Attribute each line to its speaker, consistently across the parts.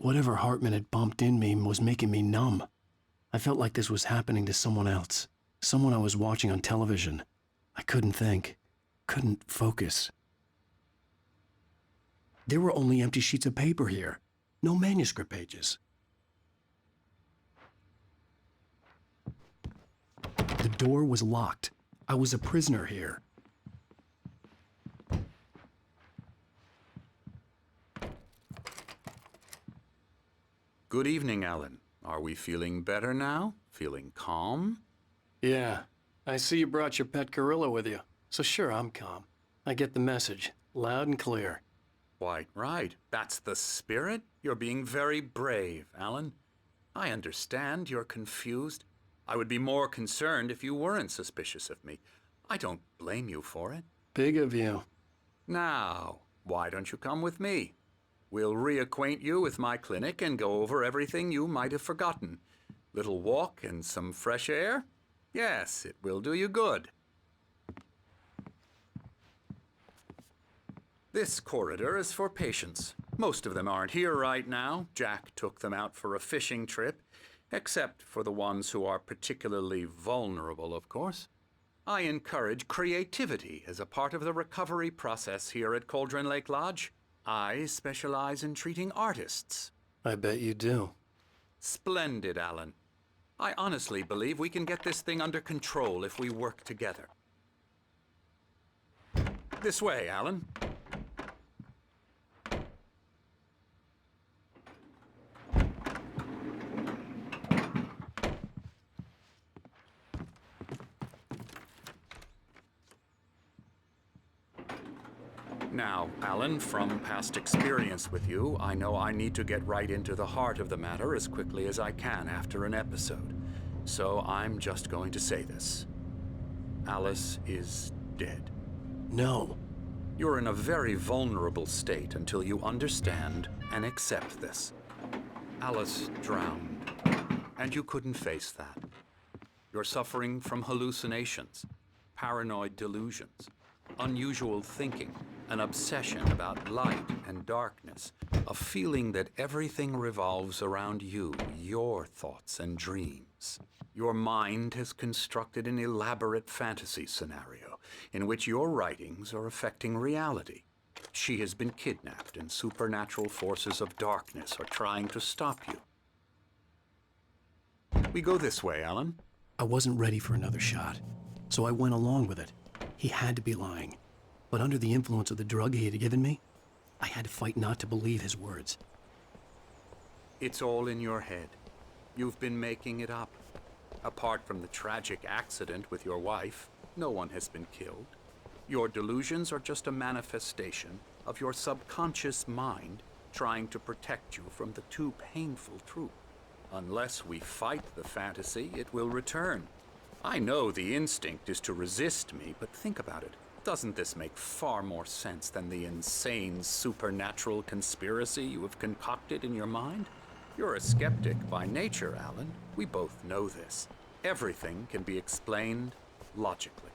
Speaker 1: Whatever Hartman had bumped in me was making me numb. I felt like this was happening to someone else. Someone I was watching on television. I couldn't think. Couldn't focus. There were only empty sheets of paper here. No manuscript pages. The door was locked. I was a prisoner here.
Speaker 2: Good evening, Alan. Are we feeling better now? Feeling calm?
Speaker 1: Yeah. I see you brought your pet gorilla with you. So sure, I'm calm. I get the message. Loud and clear.
Speaker 2: Quite right. That's the spirit. You're being very brave, Alan. I understand you're confused. I would be more concerned if you weren't suspicious of me. I don't blame you for it.
Speaker 1: Big of you.
Speaker 2: Now, why don't you come with me? We'll reacquaint you with my clinic and go over everything you might have forgotten. Little walk and some fresh air? Yes, it will do you good. This corridor is for patients. Most of them aren't here right now. Jack took them out for a fishing trip, except for the ones who are particularly vulnerable, of course. I encourage creativity as a part of the recovery process here at Cauldron Lake Lodge. I specialize in treating artists.
Speaker 1: I bet you do.
Speaker 2: Splendid, Alan. I honestly believe we can get this thing under control if we work together. This way, Alan. Now, Alan, from past experience with you, I know I need to get right into the heart of the matter as quickly as I can after an episode. So I'm just going to say this. Alice is dead.
Speaker 1: No.
Speaker 2: You're in a very vulnerable state until you understand and accept this. Alice drowned, and you couldn't face that. You're suffering from hallucinations, paranoid delusions, unusual thinking, an obsession about light and darkness, a feeling that everything revolves around you, your thoughts and dreams. Your mind has constructed an elaborate fantasy scenario in which your writings are affecting reality. She has been kidnapped and supernatural forces of darkness are trying to stop you. We go this way, Alan.
Speaker 1: I wasn't ready for another shot, so I went along with it. He had to be lying. But under the influence of the drug he had given me, I had to fight not to believe his words.
Speaker 2: It's all in your head. You've been making it up. Apart from the tragic accident with your wife, no one has been killed. Your delusions are just a manifestation of your subconscious mind trying to protect you from the too painful truth. Unless we fight the fantasy, it will return. I know the instinct is to resist me, but think about it. Doesn't this make far more sense than the insane supernatural conspiracy you have concocted in your mind? You're a skeptic by nature, Alan. We both know this. Everything can be explained logically.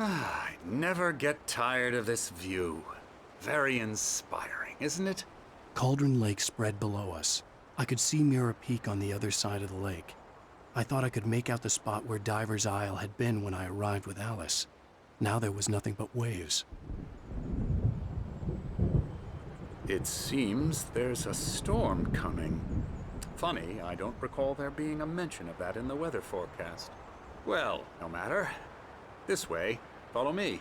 Speaker 2: I never get tired of this view. Very inspiring, isn't it?
Speaker 1: Cauldron Lake spread below us. I could see Mirror Peak on the other side of the lake. I thought I could make out the spot where Diver's Isle had been when I arrived with Alice. Now there was nothing but waves.
Speaker 2: It seems there's a storm coming. Funny, I don't recall there being a mention of that in the weather forecast. Well, no matter. This way. Follow me.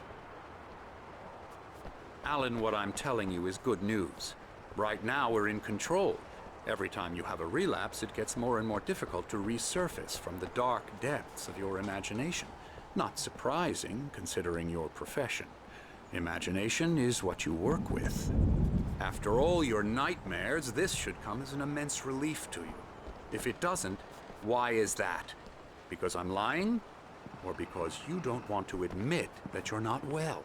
Speaker 2: Alan, what I'm telling you is good news. Right now, we're in control. Every time you have a relapse, it gets more and more difficult to resurface from the dark depths of your imagination. Not surprising, considering your profession. Imagination is what you work with. After all your nightmares, this should come as an immense relief to you. If it doesn't, why is that? Because I'm lying? Or because you don't want to admit that you're not well?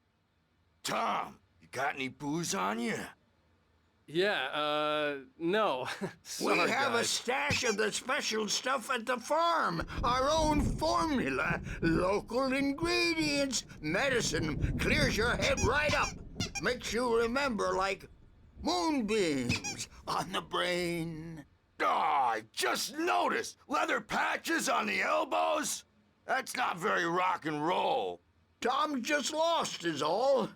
Speaker 3: Tom, you got any booze on you?
Speaker 4: Yeah, no.
Speaker 5: We
Speaker 4: Sorry,
Speaker 5: have a
Speaker 4: guys.
Speaker 5: stash of the special stuff at the farm. Our own formula. Local ingredients. Medicine clears your head right up. Makes you remember like moonbeams on the brain.
Speaker 3: Oh, I just noticed. Leather patches on the elbows? That's not very rock and roll.
Speaker 5: Tom just lost is all.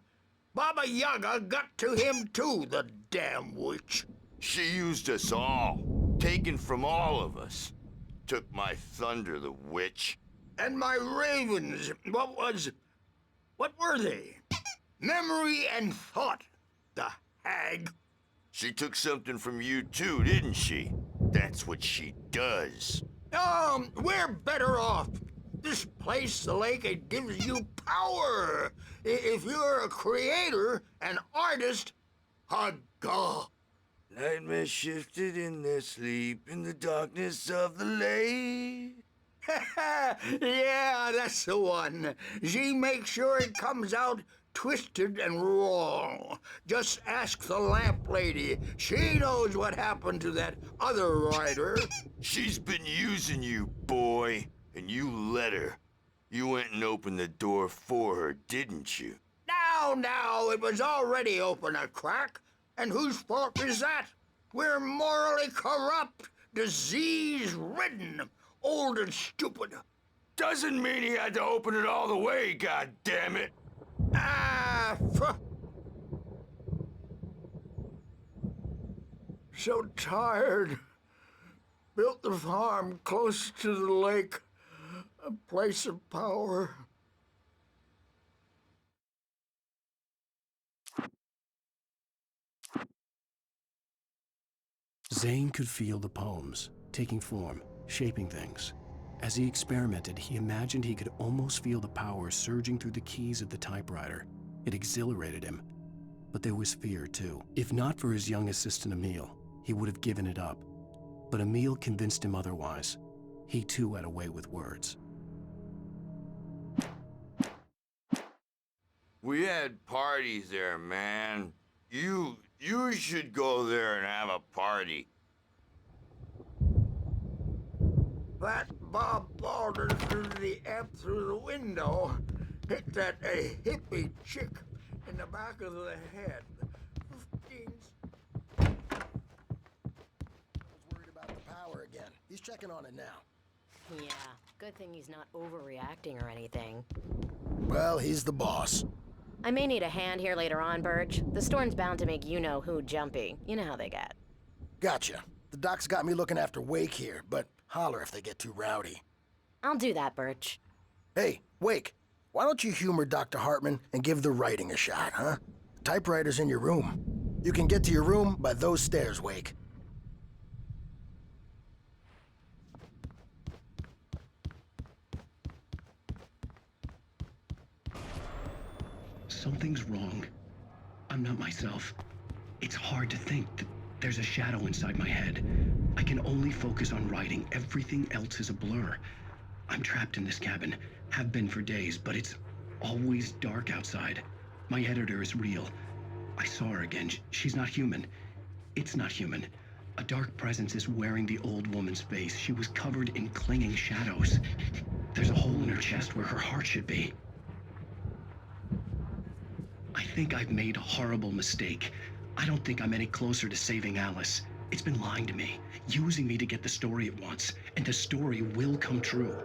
Speaker 5: Baba Yaga got to him too, the damn witch.
Speaker 3: She used us all. Taken from all of us. Took my thunder, the witch.
Speaker 5: And my ravens, what were they? Memory and thought, the hag.
Speaker 3: She took something from you too, didn't she? That's what she does.
Speaker 5: We're better off. This place, the lake, it gives you power. If you're a creator, an artist, a god.
Speaker 3: Nightmares shifted in their sleep in the darkness of the lake.
Speaker 5: Yeah, that's the one. She makes sure it comes out twisted and wrong. Just ask the lamp lady. She knows what happened to that other writer.
Speaker 3: She's been using you, boy, and you let her. You went and opened the door for her, didn't you?
Speaker 5: Now, it was already open a crack. And whose fault is that? We're morally corrupt, disease-ridden, old and stupid.
Speaker 3: Doesn't mean he had to open it all the way, goddammit.
Speaker 5: So tired. Built the farm close to the lake, a place of power.
Speaker 1: Zane could feel the poems, taking form, shaping things. As he experimented, he imagined he could almost feel the power surging through the keys of the typewriter. It exhilarated him. But there was fear, too. If not for his young assistant Emil, he would have given it up. But Emil convinced him otherwise. He too had a way with words.
Speaker 3: We had parties there, man. You should go there and have a party.
Speaker 5: That Bob Balder threw the amp through the window, hit that hippie chick in the back of the head. 15
Speaker 6: I was worried about the power again. He's checking on it now.
Speaker 7: Yeah, good thing he's not overreacting or anything.
Speaker 6: Well, he's the boss.
Speaker 7: I may need a hand here later on, Birch. The storm's bound to make you-know-who jumpy. You know how they get.
Speaker 6: Gotcha. The doc's got me looking after Wake here, but holler if they get too rowdy.
Speaker 7: I'll do that, Birch.
Speaker 6: Hey, Wake, why don't you humor Dr. Hartman and give the writing a shot, huh? The typewriter's in your room. You can get to your room by those stairs, Wake.
Speaker 1: Something's wrong. I'm not myself. It's hard to think that there's a shadow inside my head. I can only focus on writing. Everything else is a blur. I'm trapped in this cabin. Have been for days, but it's always dark outside. My editor is real. I saw her again. She's not human. It's not human. A dark presence is wearing the old woman's face. She was covered in clinging shadows. There's a hole in her chest where her heart should be. I think I've made a horrible mistake. I don't think I'm any closer to saving Alice. It's been lying to me, using me to get the story it wants, and the story will come true.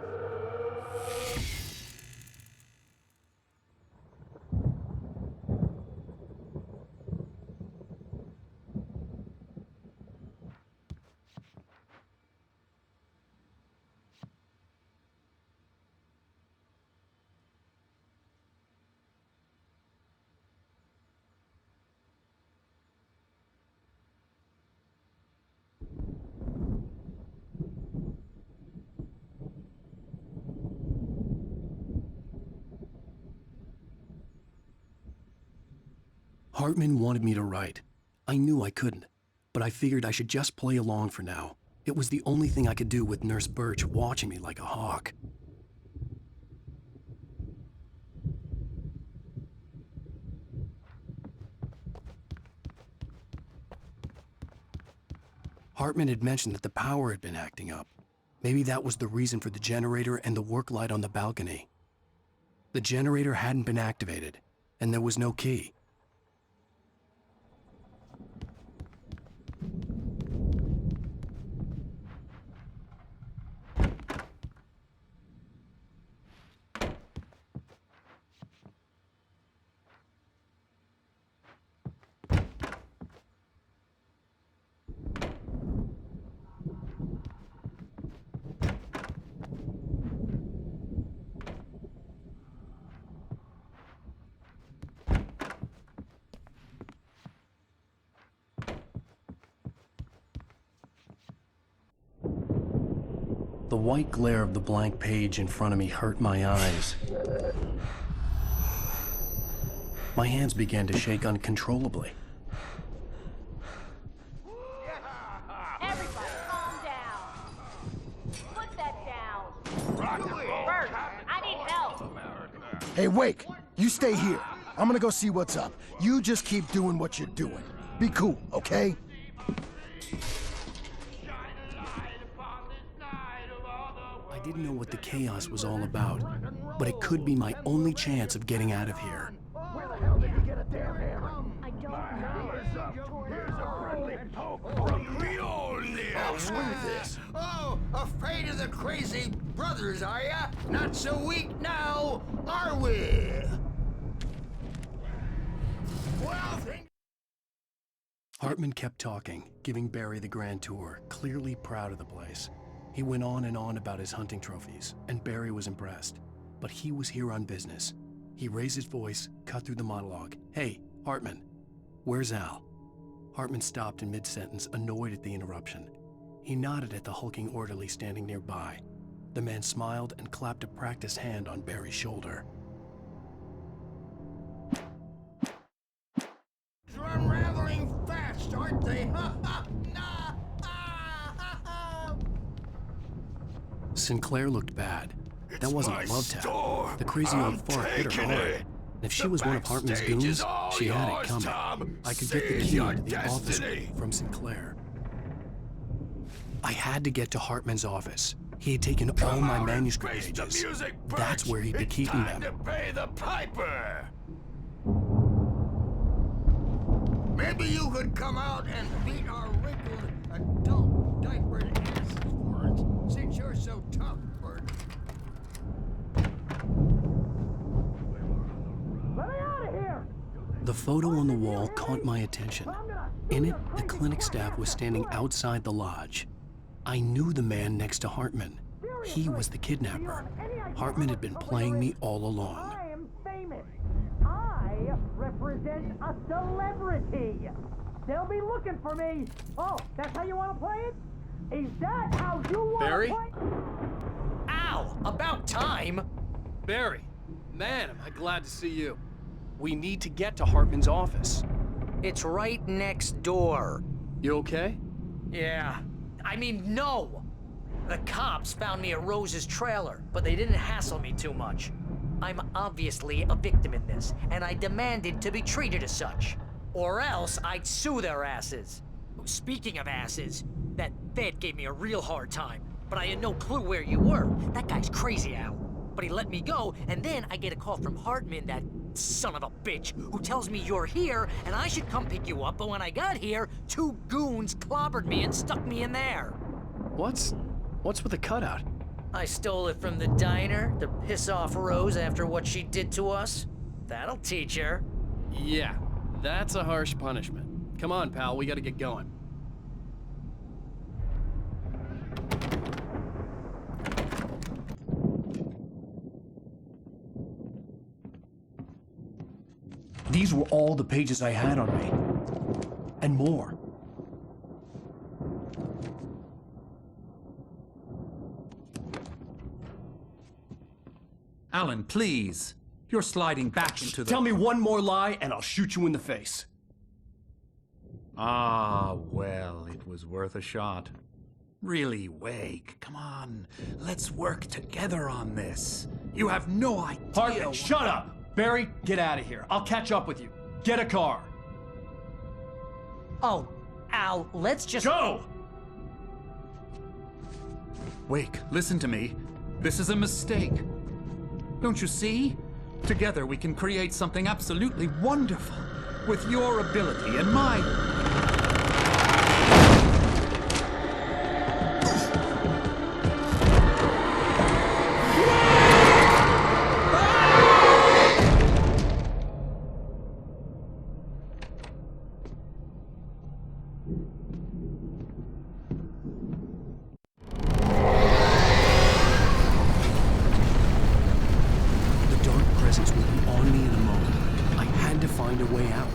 Speaker 1: Hartman wanted me to write. I knew I couldn't, but I figured I should just play along for now. It was the only thing I could do with Nurse Birch watching me like a hawk. Hartman had mentioned that the power had been acting up. Maybe that was the reason for the generator and the work light on the balcony. The generator hadn't been activated, and there was no key. The white glare of the blank page in front of me hurt my eyes. My hands began to shake uncontrollably.
Speaker 8: Everybody, calm down. Put that down. Bert, I need help.
Speaker 6: Hey, Wake, you stay here. I'm gonna go see what's up. You just keep doing what you're doing. Be cool, okay?
Speaker 1: I didn't know what the chaos was all about, but it could be my only chance of getting out of here.
Speaker 6: Where the hell did you get a damn hammer?
Speaker 8: I don't know.
Speaker 5: Screw this. Oh, afraid of the crazy brothers, are ya? Not so weak now, are we? Well,
Speaker 1: Hartman kept talking, giving Barry the grand tour, clearly proud of the place. He went on and on about his hunting trophies, and Barry was impressed. But he was here on business. He raised his voice, cut through the monologue. Hey, Hartman, where's Al? Hartman stopped in mid-sentence, annoyed at the interruption. He nodded at the hulking orderly standing nearby. The man smiled and clapped a practiced hand on Barry's shoulder.
Speaker 5: they're unraveling fast, aren't they?
Speaker 1: Sinclair looked bad. That wasn't a love tap. The crazy old fart hit her hard. And if she was one of Hartman's goons, she had it coming. I could get the key to the office from Sinclair. I had to get to Hartman's office. He had taken all my manuscript pages. That's where he'd be keeping them.
Speaker 3: Pay the piper.
Speaker 5: Maybe you could come out and beat our wrinkled adult diapered asses for us, since you're so tough, Bert.
Speaker 6: Let me out of here!
Speaker 1: The photo on the wall caught my attention. In it, the clinic staff was standing outside the lodge. I knew the man next to Hartman. He was the kidnapper. Hartman had been playing me all along.
Speaker 4: I am famous. I represent a celebrity. They'll be looking for me. Oh, that's how you want to play it? Is that how you want
Speaker 9: Barry?
Speaker 4: to play?
Speaker 10: Ow! About time!
Speaker 9: Barry, man, am I glad to see you.
Speaker 1: We need to get to Hartman's office.
Speaker 10: It's right next door.
Speaker 9: You okay?
Speaker 10: Yeah. I mean, no! The cops found me at Rose's trailer, but they didn't hassle me too much. I'm obviously a victim in this, and I demanded to be treated as such. Or else I'd sue their asses. Speaking of asses, that Fed gave me a real hard time, but I had no clue where you were. That guy's crazy, Al. But he let me go, and then I get a call from Hartman, that son of a bitch, who tells me you're here and I should come pick you up, but when I got here, 2 goons clobbered me and stuck me in there.
Speaker 1: What's with the cutout?
Speaker 10: I stole it from the diner to piss off Rose after what she did to us. That'll teach her.
Speaker 9: Yeah, that's a harsh punishment. Come on, pal, we gotta get going.
Speaker 1: These were all the pages I had on me. And more.
Speaker 2: Alan, please. You're sliding back into the...
Speaker 1: Tell me one more lie and I'll shoot you in the face.
Speaker 2: Ah, well, it was worth a shot. Really, Wake, come on. Let's work together on this. You have no idea...
Speaker 9: Hartman, shut up! Barry, get out of here. I'll catch up with you. Get a car.
Speaker 10: Oh, Al, let's just...
Speaker 9: Go!
Speaker 2: Wake, listen to me. This is a mistake. Don't you see? Together we can create something absolutely wonderful. With your ability and mine.
Speaker 1: The dark presence would be on me in a moment. I had to find a way out.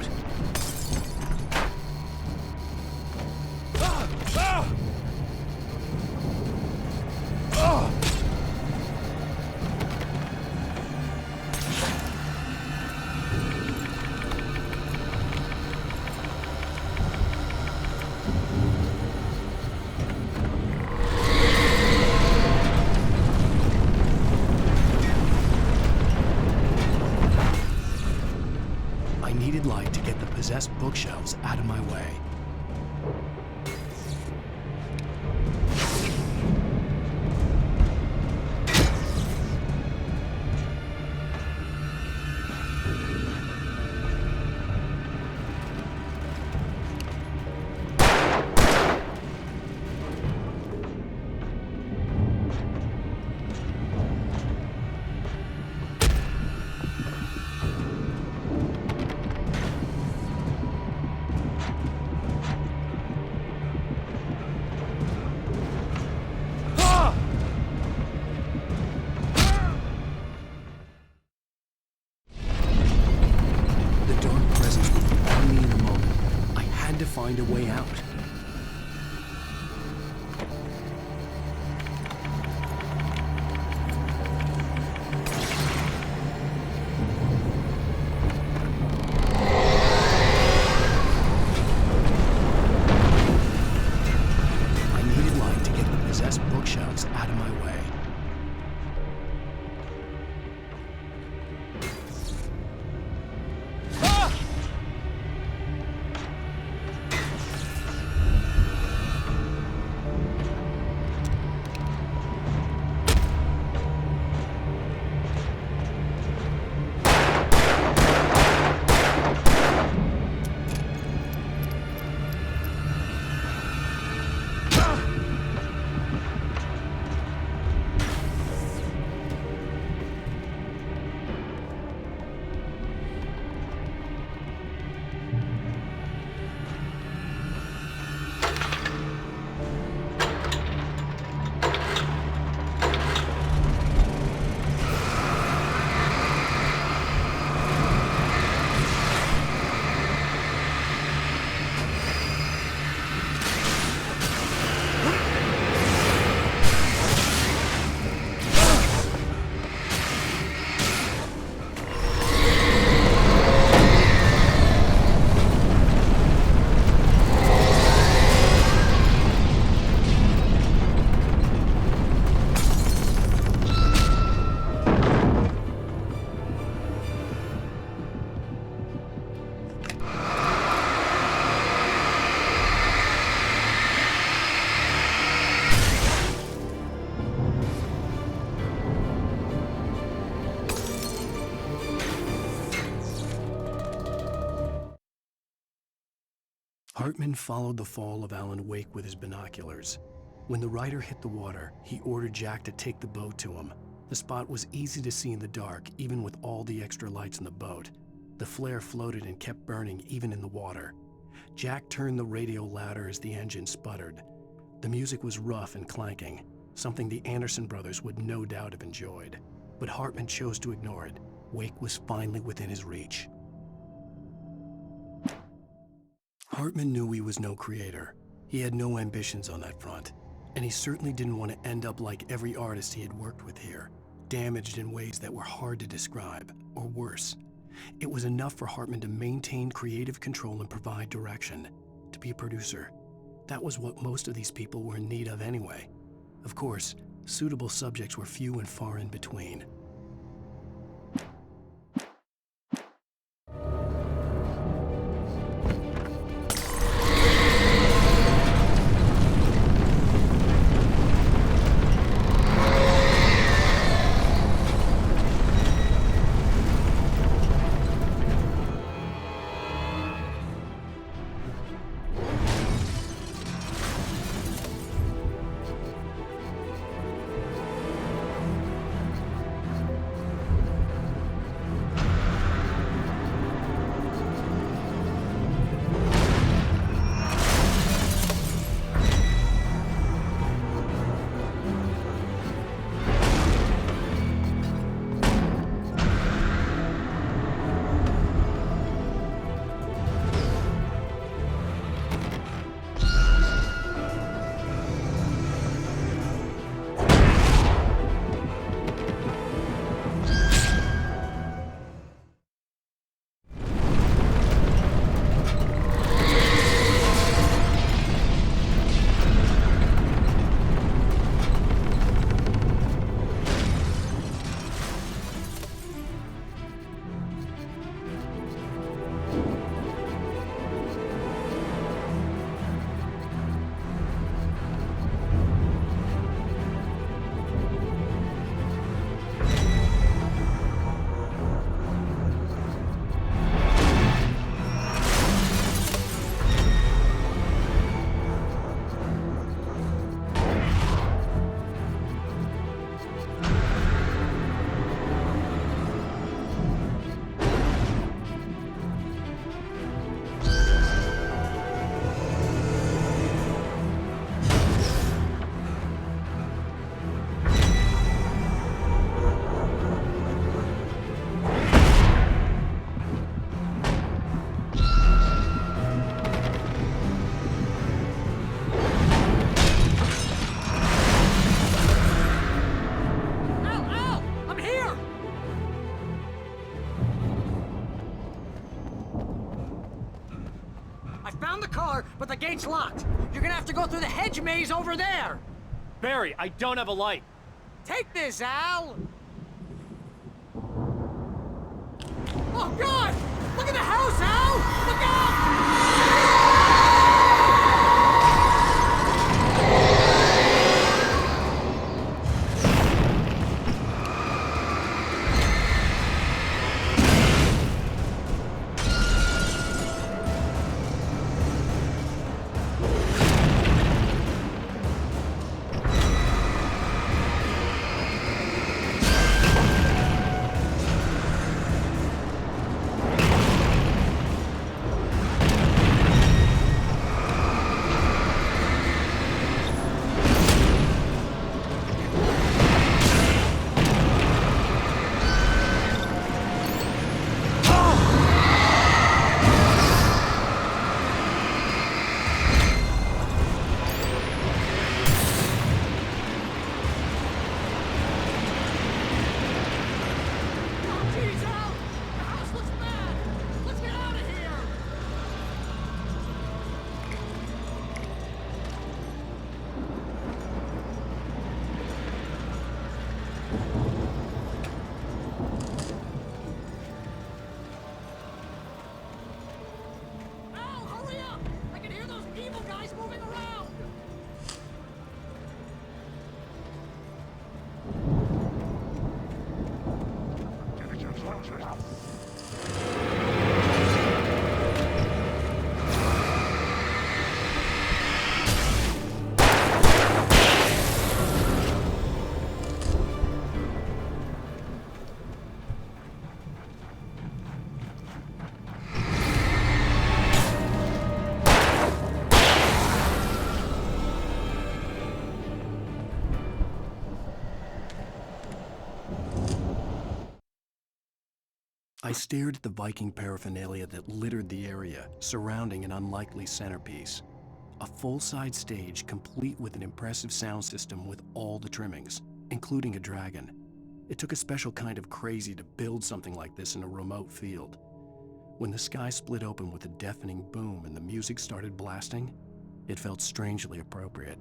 Speaker 1: I needed light to get the possessed bookshelves out of my way. Find a way out. I needed light to get the possessed bookshelves out of my way. Hartman followed the fall of Alan Wake with his binoculars. When the rider hit the water, he ordered Jack to take the boat to him. The spot was easy to see in the dark, even with all the extra lights in the boat. The flare floated and kept burning even in the water. Jack turned the radio louder as the engine sputtered. The music was rough and clanking, something the Anderson brothers would no doubt have enjoyed. But Hartman chose to ignore it. Wake was finally within his reach. Hartman knew he was no creator. He had no ambitions on that front, and he certainly didn't want to end up like every artist he had worked with here, damaged in ways that were hard to describe, or worse. It was enough for Hartman to maintain creative control and provide direction, to be a producer. That was what most of these people were in need of anyway. Of course, suitable subjects were few and far in between.
Speaker 10: the gate's locked. You're gonna have to go through the hedge maze over there.
Speaker 9: Barry, I don't have a light.
Speaker 10: Take this, Al! Oh, God! Look at the house, Al! Look out!
Speaker 1: I stared at the Viking paraphernalia that littered the area, surrounding an unlikely centerpiece. A full-side stage complete with an impressive sound system with all the trimmings, including a dragon. It took a special kind of crazy to build something like this in a remote field. When the sky split open with a deafening boom and the music started blasting, it felt strangely appropriate.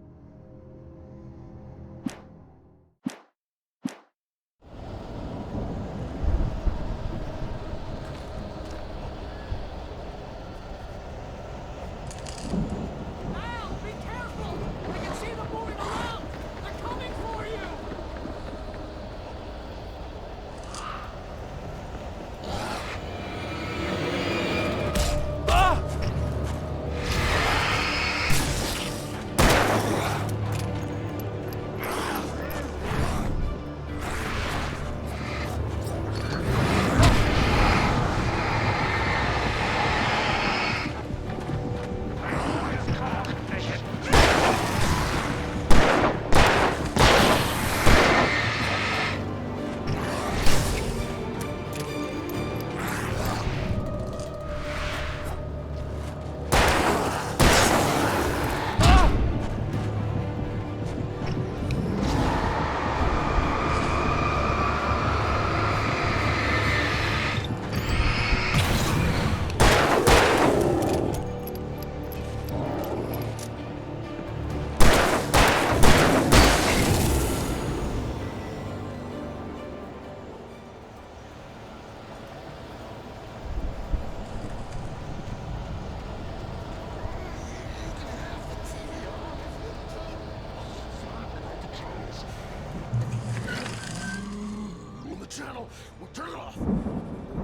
Speaker 11: Channel. We'll turn it off.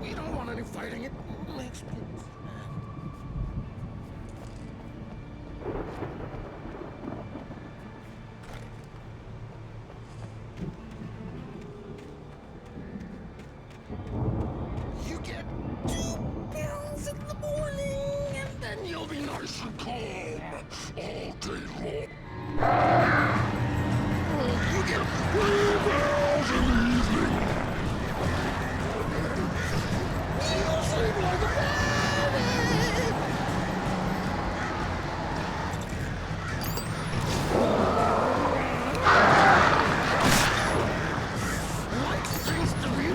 Speaker 11: We don't want any fighting. It makes me... You get 2 pills in the morning, and then you'll be nice and calm all day long. You get 3 pills in the evening. You'll sleep like a baby! Like things to be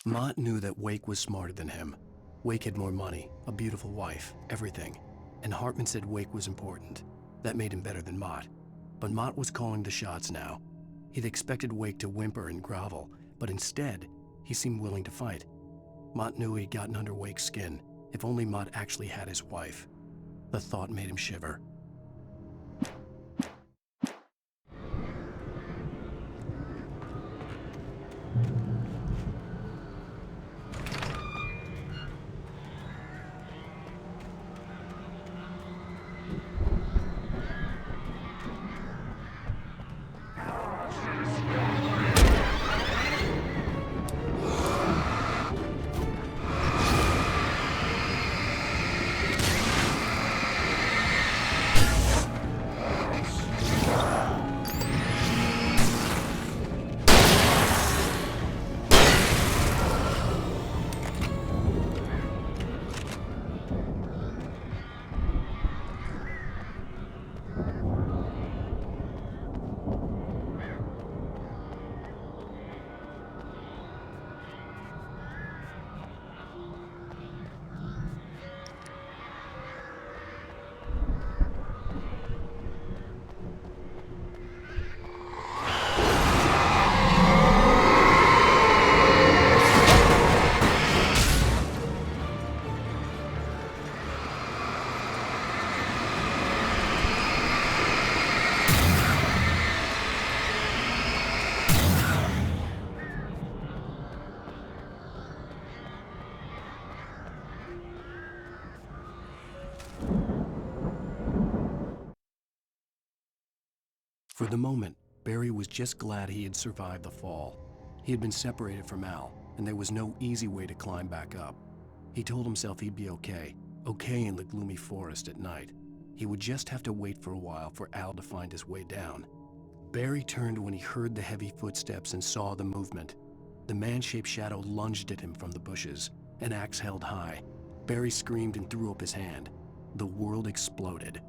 Speaker 1: Mott knew that Wake was smarter than him. Wake had more money, a beautiful wife, everything. And Hartman said Wake was important. That made him better than Mott. But Mott was calling the shots now. He'd expected Wake to whimper and grovel, but instead, he seemed willing to fight. Mott knew he'd gotten under Wake's skin. If only Mott actually had his wife. The thought made him shiver. For the moment, Barry was just glad he had survived the fall. He had been separated from Al, and there was no easy way to climb back up. He told himself he'd be okay in the gloomy forest at night. He would just have to wait for a while for Al to find his way down. Barry turned when he heard the heavy footsteps and saw the movement. The man-shaped shadow lunged at him from the bushes, an axe held high. Barry screamed and threw up his hand. The world exploded.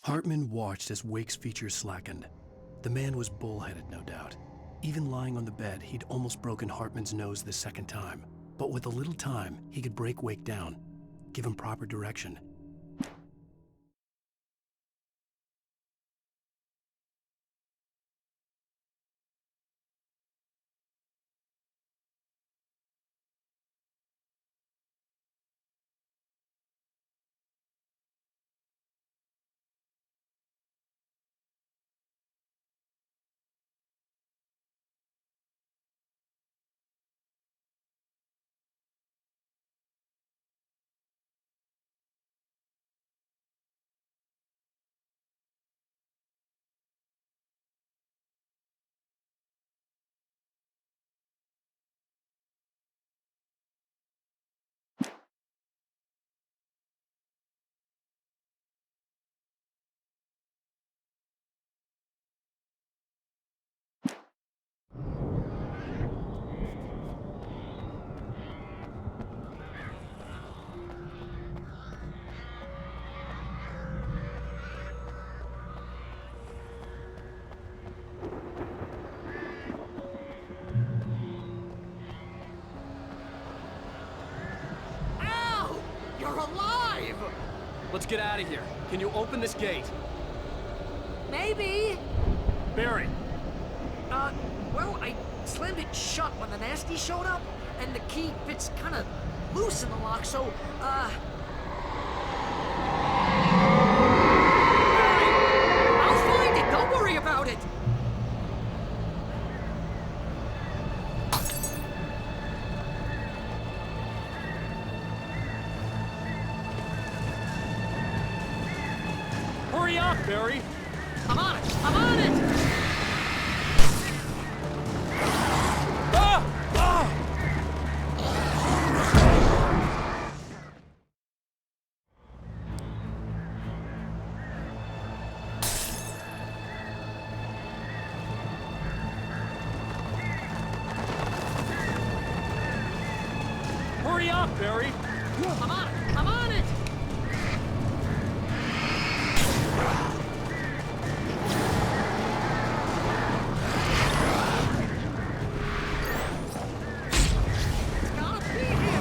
Speaker 1: Hartman watched as Wake's features slackened. The man was bullheaded, no doubt. Even lying on the bed, he'd almost broken Hartman's nose the second time. But with a little time, he could break Wake down, give him proper direction,
Speaker 9: Let's get out of here. Can you open this gate?
Speaker 10: Maybe.
Speaker 9: Barry!
Speaker 10: Well, I slammed it shut when the nasty showed up, and the key fits kind of loose in the lock, so, I'll find it! Don't worry about it!
Speaker 9: Hurry up, Barry!
Speaker 10: I'm on it! I'm on it!
Speaker 9: Hurry up, Barry!
Speaker 10: I'm on it! I'm on it! It's gotta be here!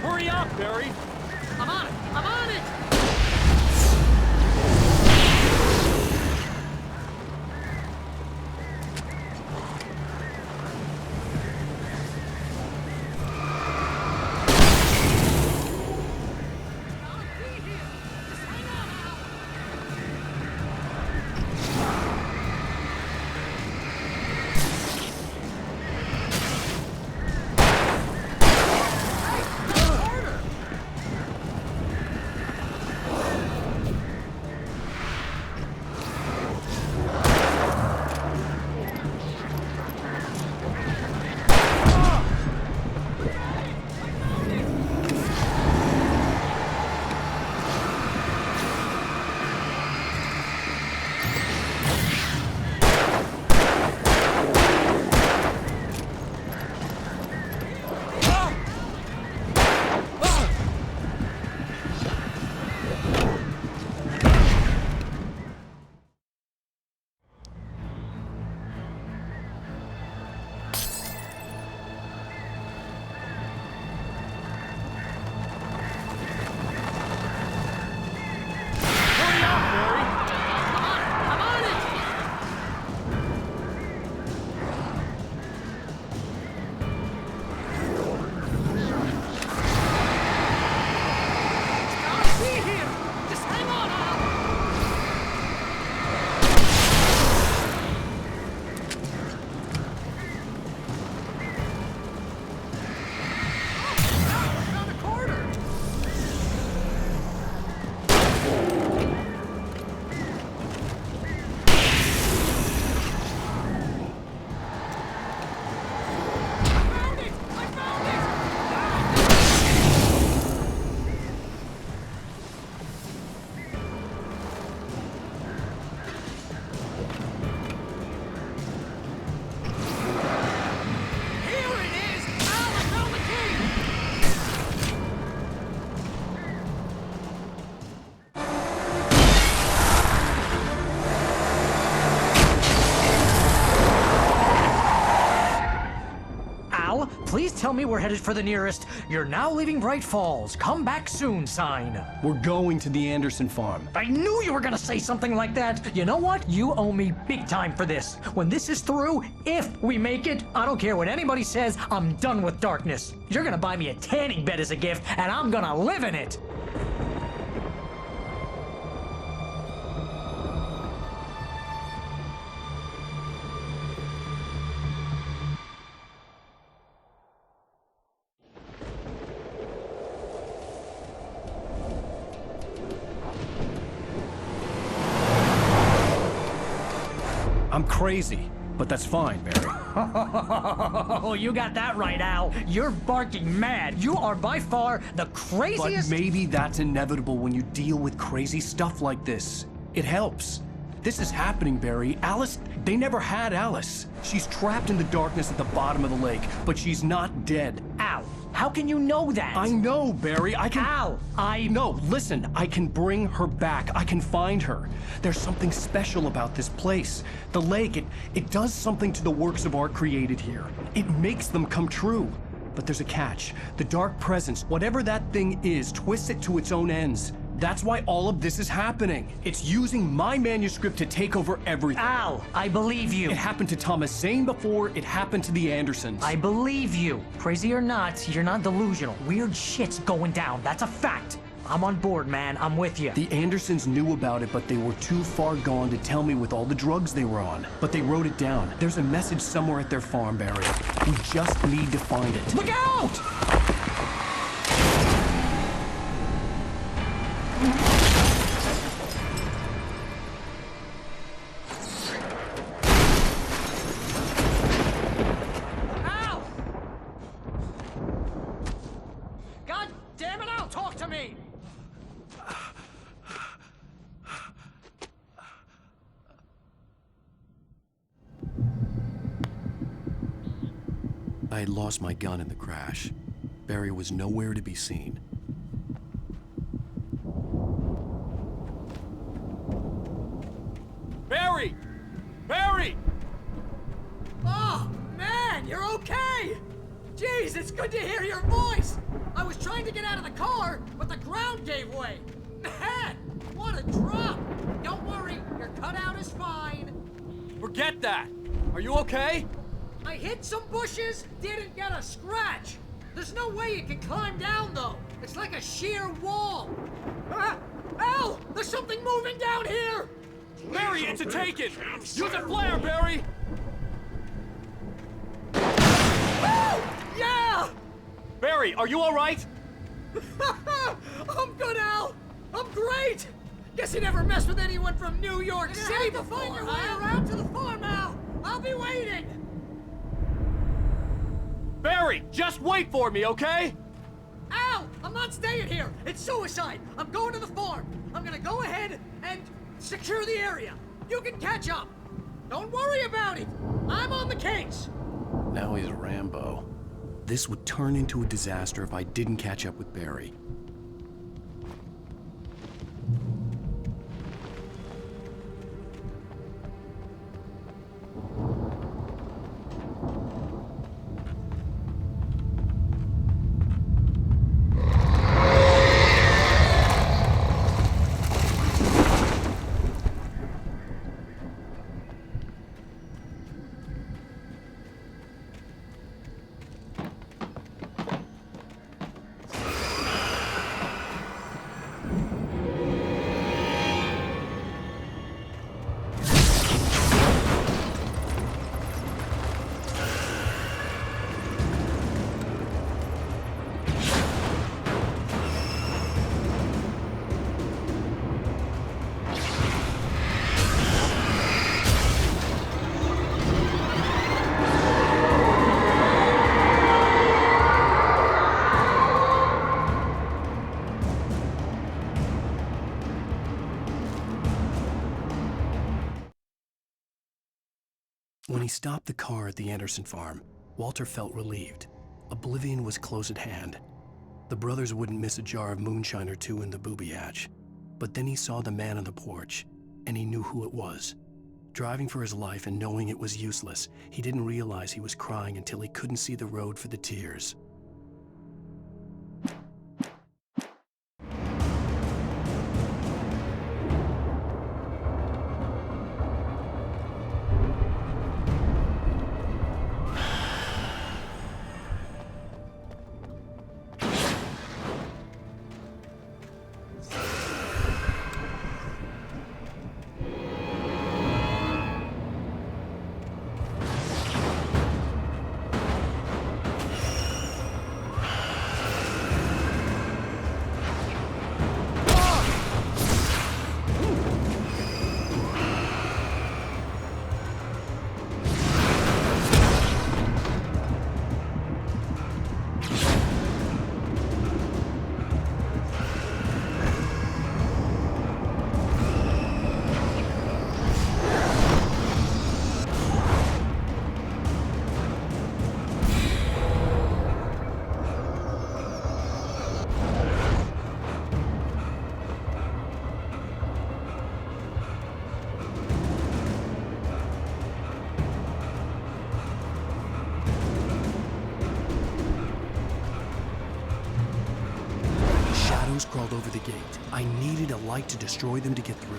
Speaker 9: Hurry up, Barry!
Speaker 10: I'm on it! I'm on it! Please tell me we're headed for the nearest "You're now leaving Bright Falls. Come back soon" sign.
Speaker 1: We're going to the Anderson farm.
Speaker 10: I knew you were gonna say something like that. You know what? You owe me big time for this. When this is through, if we make it, I don't care what anybody says, I'm done with darkness. You're gonna buy me a tanning bed as a gift, and I'm gonna live in it.
Speaker 1: I'm crazy, but that's fine, Barry.
Speaker 10: Oh, you got that right, Al. You're barking mad. You are by far the craziest.
Speaker 1: But maybe that's inevitable when you deal with crazy stuff like this. It helps. This is happening, Barry. Alice, they never had Alice. She's trapped in the darkness at the bottom of the lake, but she's not dead.
Speaker 10: Al, how can you know that?
Speaker 1: I know, Barry. I can...
Speaker 10: Al,
Speaker 1: No, listen. I can bring her back. I can find her. There's something special about this place. The lake, it does something to the works of art created here. It makes them come true. But there's a catch. The dark presence, whatever that thing is, twists it to its own ends. That's why all of this is happening. It's using my manuscript to take over everything.
Speaker 10: Al, I believe you.
Speaker 1: It happened to Thomas Zane before, it happened to the Andersons.
Speaker 10: I believe you. Crazy or not, you're not delusional. Weird shit's going down. That's a fact. I'm on board, man. I'm with you.
Speaker 1: The Andersons knew about it, but they were too far gone to tell me with all the drugs they were on. But they wrote it down. There's a message somewhere at their farm, Barry. We just need to find it.
Speaker 10: Look out! Al! God damn it, Al, talk to me!
Speaker 1: I had lost my gun in the crash. Barry was nowhere to be seen.
Speaker 9: Barry! Barry!
Speaker 4: Oh, man, you're okay! Jeez, it's good to hear your voice! I was trying to get out of the car, but the ground gave way! Man, what a drop! Don't worry, your cutout is fine.
Speaker 9: Forget that! Are you okay?
Speaker 4: I hit some bushes, didn't get a scratch. There's no way you can climb down, though. It's like a sheer wall. Ah! Al, there's something moving down here!
Speaker 9: Barry, it's a taken! Use a flare, Barry!
Speaker 4: Oh, yeah!
Speaker 9: Barry, are you all right?
Speaker 4: I'm good, Al. I'm great. Guess you never messed with anyone from New York City before. Find your way around to the farm, Al. I'll be waiting.
Speaker 9: Barry, just wait for me, okay?
Speaker 4: Al, I'm not staying here. It's suicide. I'm going to the farm. I'm gonna go ahead and secure the area. You can catch up. Don't worry about it. I'm on the case.
Speaker 1: Now he's Rambo. This would turn into a disaster if I didn't catch up with Barry. When he stopped the car at the Anderson farm, Walter felt relieved. Oblivion was close at hand. The brothers wouldn't miss a jar of moonshine or two in the booby hatch. But then he saw the man on the porch, and he knew who it was. Driving for his life and knowing it was useless, he didn't realize he was crying until he couldn't see the road for the tears. over the gate. I needed a light to destroy them to get through.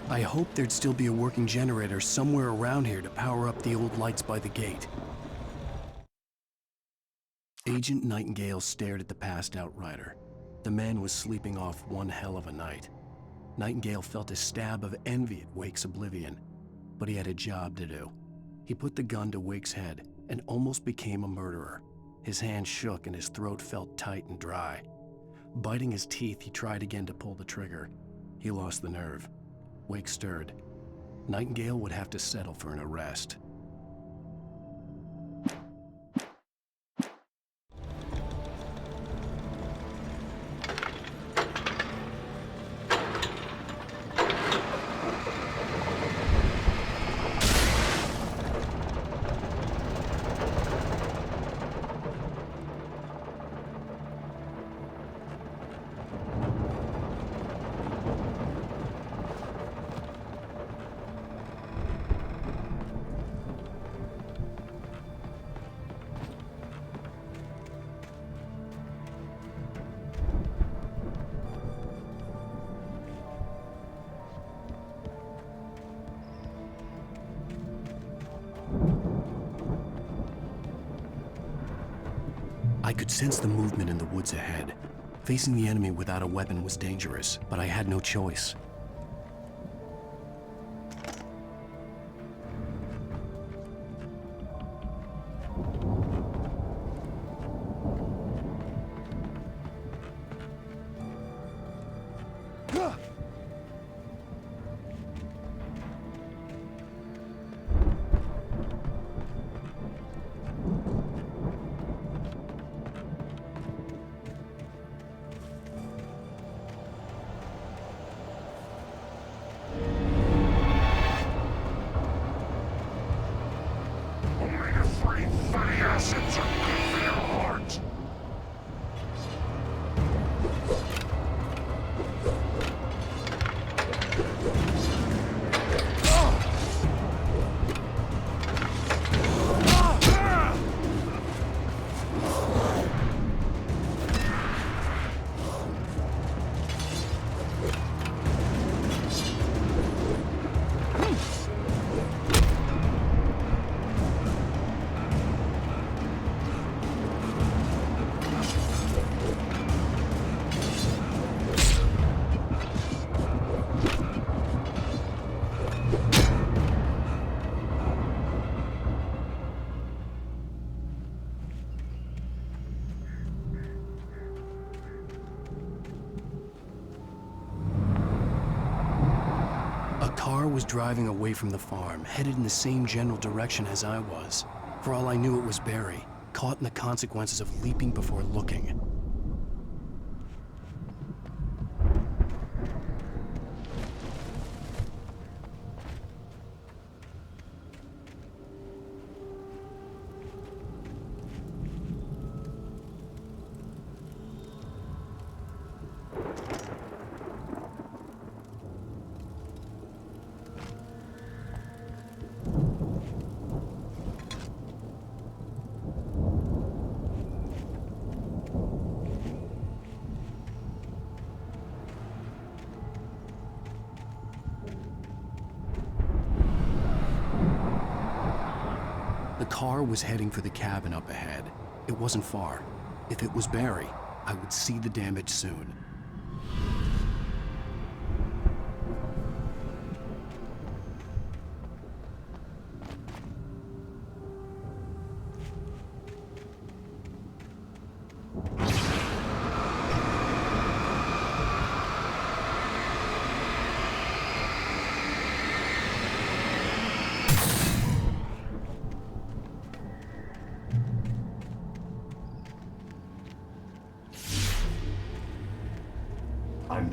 Speaker 1: I hoped there'd still be a working generator somewhere around here to power up the old lights by the gate. Agent Nightingale stared at the passed out rider. The man was sleeping off one hell of a night. Nightingale felt a stab of envy at Wake's oblivion, but he had a job to do. He put the gun to Wake's head and almost became a murderer. His hand shook and his throat felt tight and dry. Biting his teeth, he tried again to pull the trigger. He lost the nerve. Wake stirred. Nightingale would have to settle for an arrest. I could sense the movement in the woods ahead. Facing the enemy without a weapon was dangerous, but I had no choice. Was driving away from the farm, headed in the same general direction as I was. For all I knew, it was Barry, caught in the consequences of leaping before looking. The car was heading for the cabin up ahead. It wasn't far. If it was Barry, I would see the damage soon.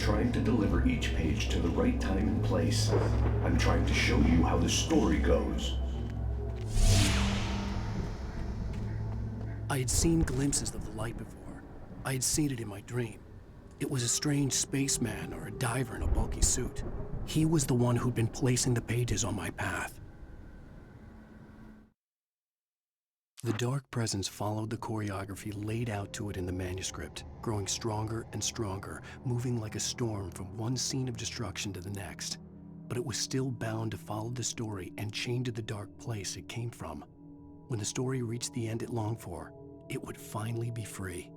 Speaker 12: trying to deliver each page to the right time and place. I'm trying to show you how the story goes.
Speaker 1: I had seen glimpses of the light before. I had seen it in my dream. It was a strange spaceman or a diver in a bulky suit. He was the one who'd been placing the pages on my path. The dark presence followed the choreography laid out to it in the manuscript, growing stronger and stronger, moving like a storm from one scene of destruction to the next. But it was still bound to follow the story and chained to the dark place it came from. When the story reached the end it longed for, it would finally be free.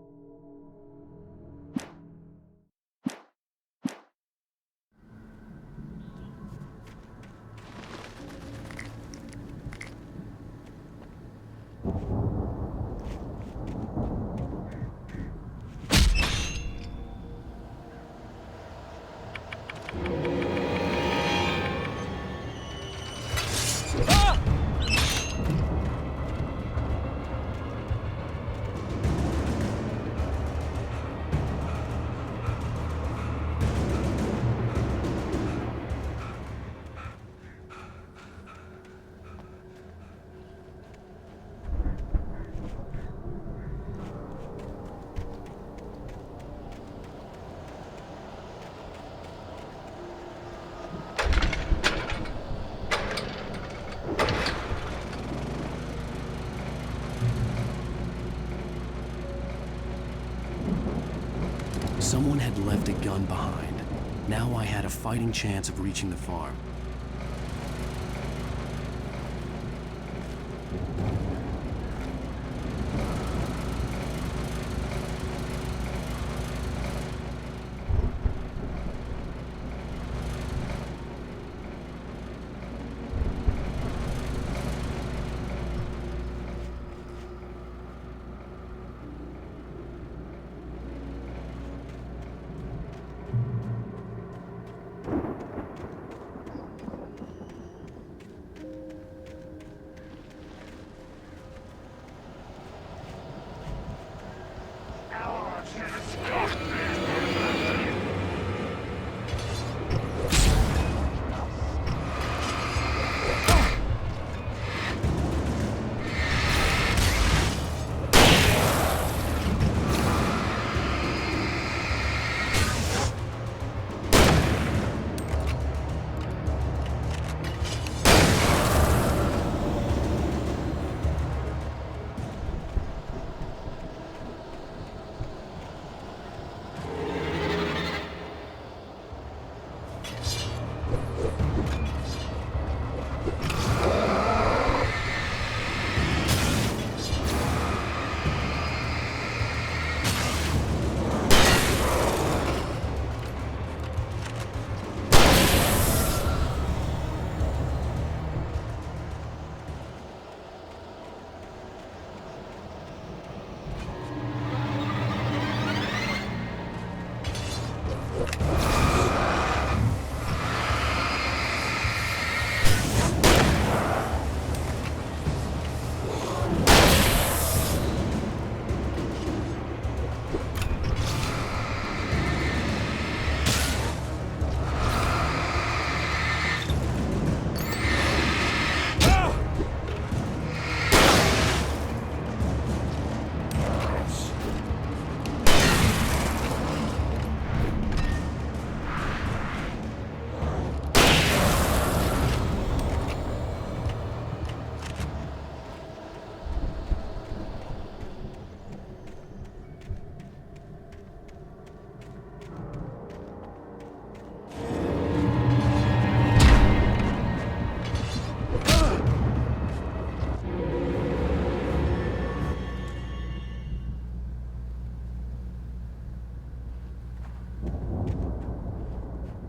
Speaker 1: Someone had left a gun behind. Now I had a fighting chance of reaching the farm.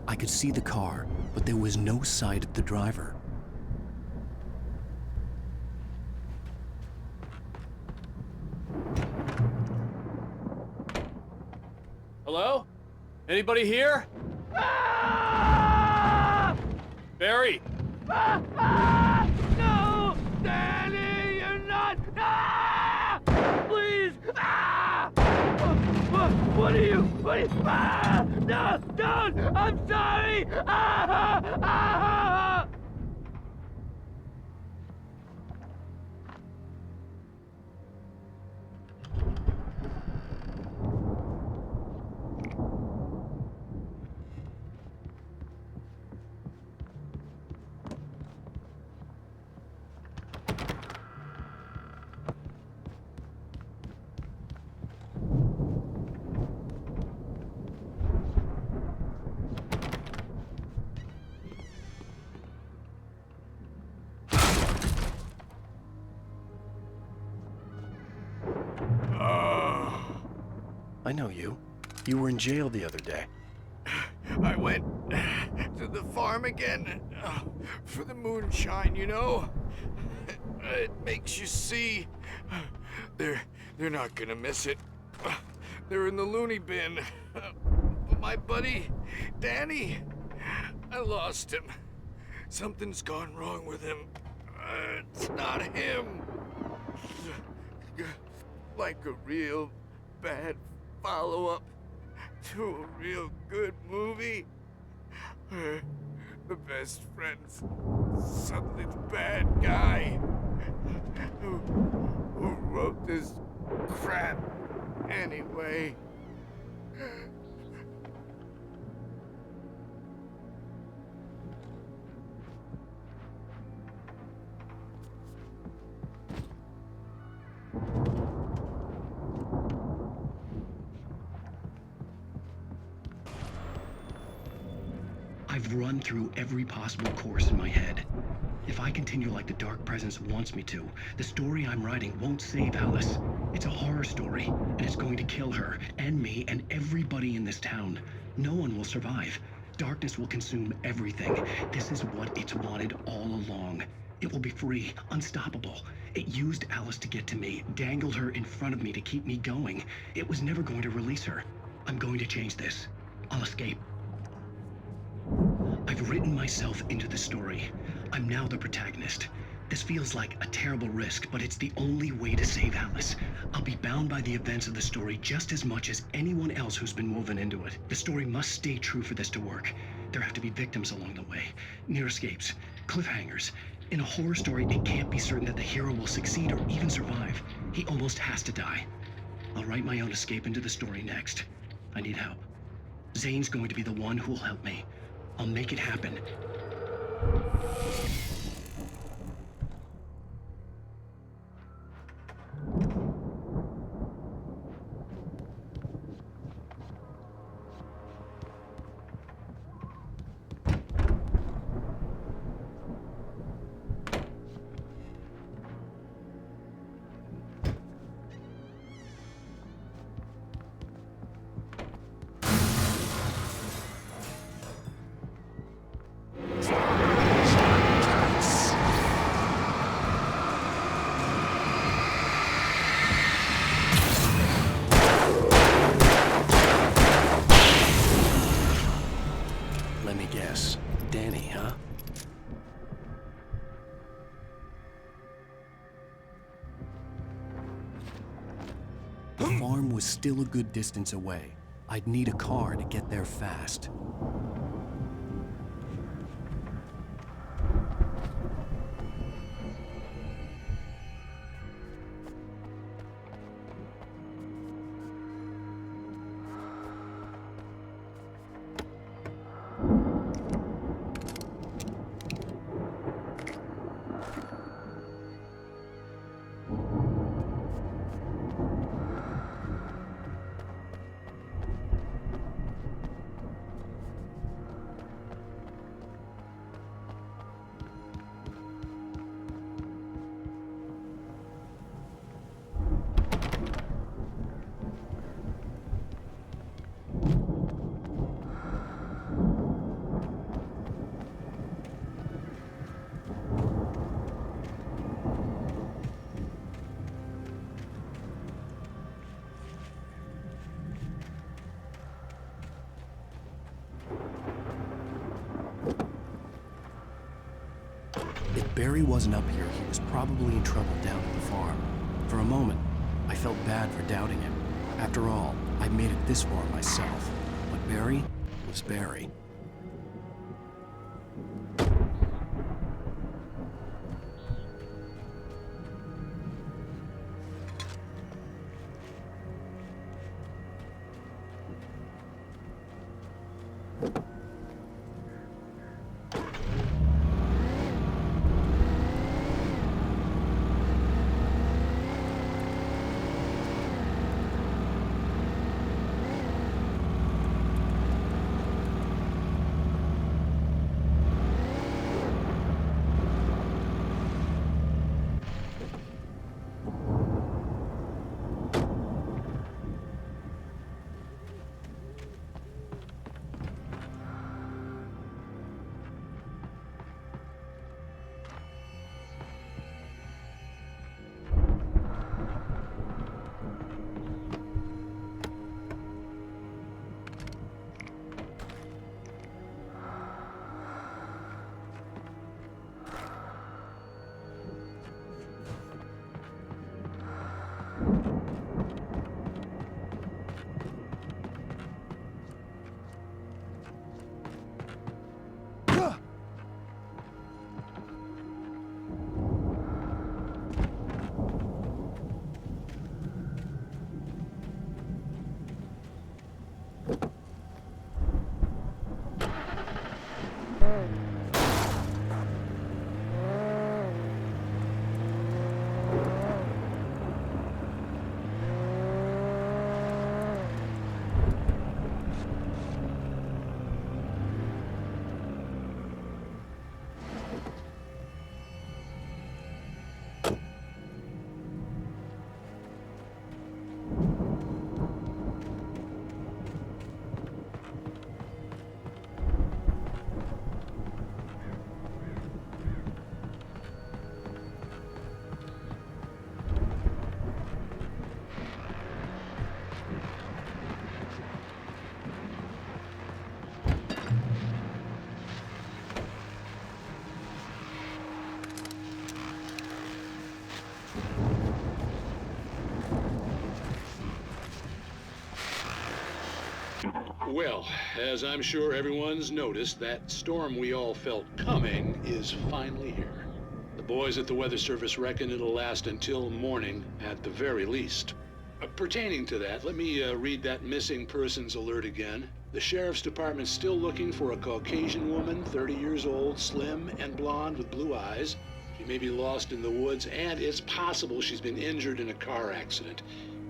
Speaker 1: I could see the car, but there was no sight of the driver.
Speaker 9: Hello? Anybody here? Barry!
Speaker 11: No! Danny, you're not! Please! What are you? No! Don't! I'm sorry! Ah! Ah!
Speaker 1: I know you. You were in jail the other day.
Speaker 11: I went to the farm again for the moonshine, you know? It makes you see. They're not gonna miss it. They're in the loony bin. But my buddy, Danny, I lost him. Something's gone wrong with him. It's not him. Like a real bad follow-up to a real good movie where the best friend's suddenly the bad guy who wrote this crap anyway.
Speaker 1: I've run through every possible course in my head. If I continue like the Dark Presence wants me to, the story I'm writing won't save Alice. It's a horror story, and it's going to kill her, and me, and everybody in this town. No one will survive. Darkness will consume everything. This is what it's wanted all along. It will be free, unstoppable. It used Alice to get to me, dangled her in front of me to keep me going. It was never going to release her. I'm going to change this. I'll escape. I've written myself into the story. I'm now the protagonist. This feels like a terrible risk, but it's the only way to save Alice. I'll be bound by the events of the story just as much as anyone else who's been woven into it. The story must stay true for this to work. There have to be victims along the way, near escapes, cliffhangers. In a horror story, it can't be certain that the hero will succeed or even survive. He almost has to die. I'll write my own escape into the story next. I need help. Zane's going to be the one who'll help me. I'll make it happen. Let me guess. Danny, huh? The farm was still a good distance away. I'd need a car to get there fast. If Barry wasn't up here, he was probably in trouble down at the farm. For a moment, I felt bad for doubting him. After all, I made it this far myself. But Barry, was Barry.
Speaker 13: Well, as I'm sure everyone's noticed, that storm we all felt coming is finally here. The boys at the Weather Service reckon it'll last until morning at the very least. Pertaining to that, let me read that missing persons alert again. The Sheriff's Department's still looking for a Caucasian woman, 30 years old, slim and blonde with blue eyes. She may be lost in the woods, and it's possible she's been injured in a car accident.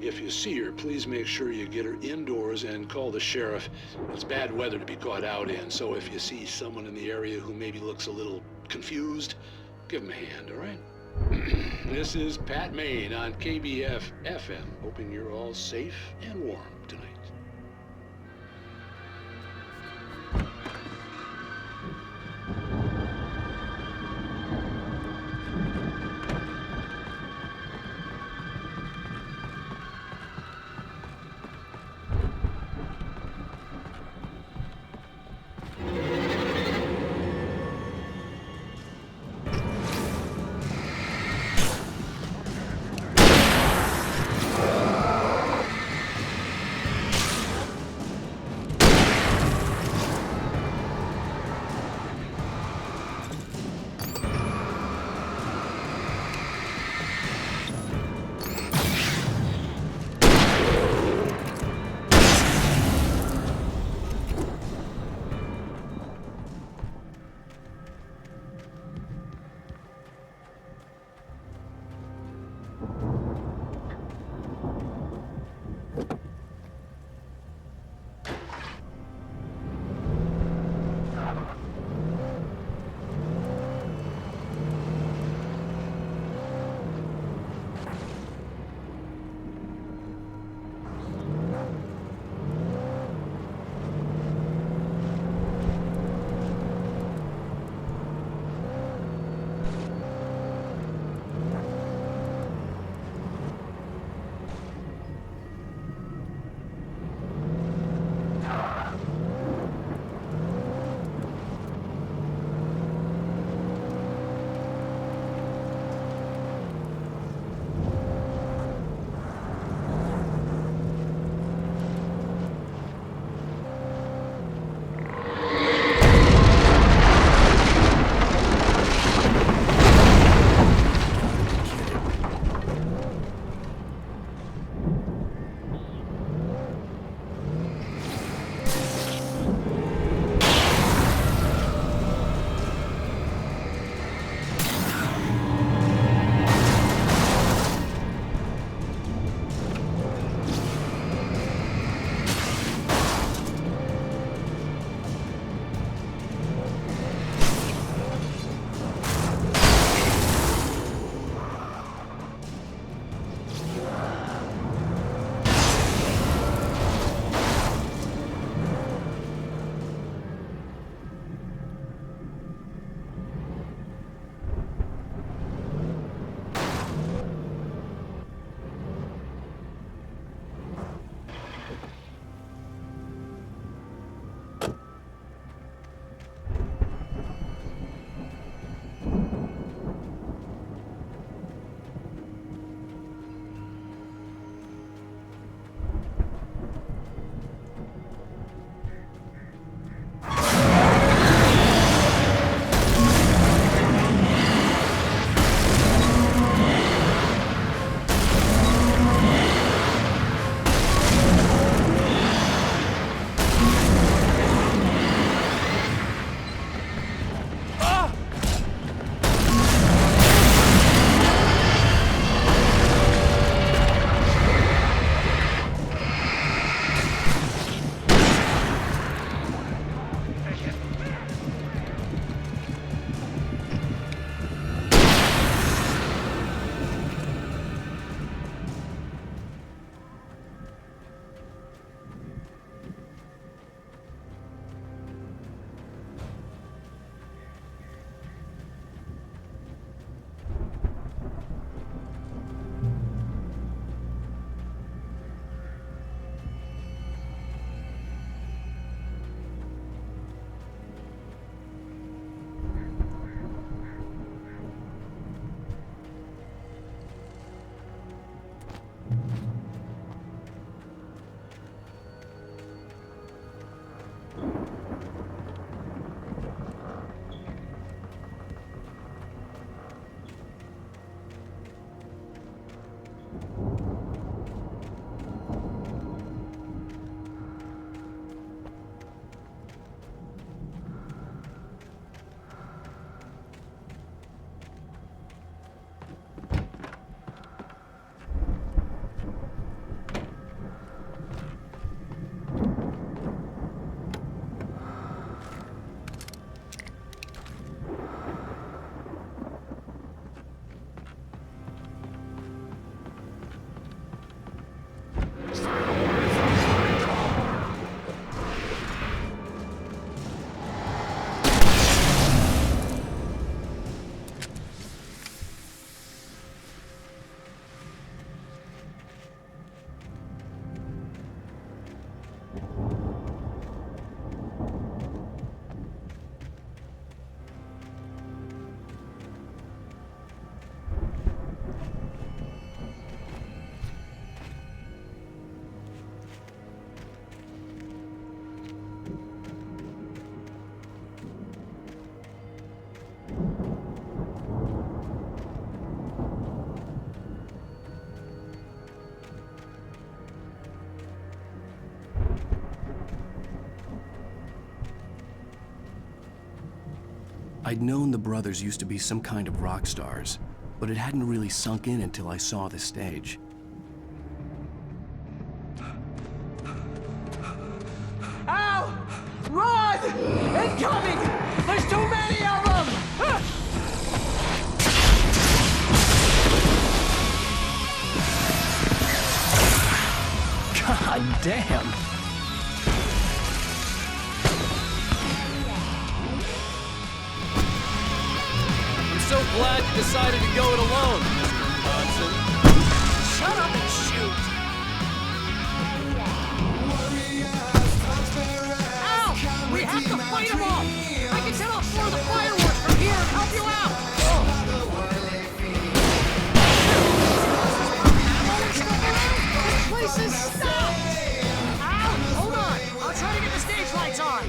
Speaker 13: If you see her, please make sure you get her indoors and call the sheriff. It's bad weather to be caught out in, so if you see someone in the area who maybe looks a little confused, give them a hand, all right? This is Pat Maine on KBF FM, hoping you're all safe and warm tonight.
Speaker 1: I'd known the brothers used to be some kind of rock stars, but it hadn't really sunk in until I saw the stage.
Speaker 4: Al! Run! Incoming! There's too many of them!
Speaker 1: God damn!
Speaker 9: I'm so glad you decided to go it alone, Mr. Johnson.
Speaker 10: Shut up and shoot! Al! We have to fight them off! I can set off more of the fireworks from here and help you out! This place is stopped! Al, hold on! I'll try to get the stage lights on!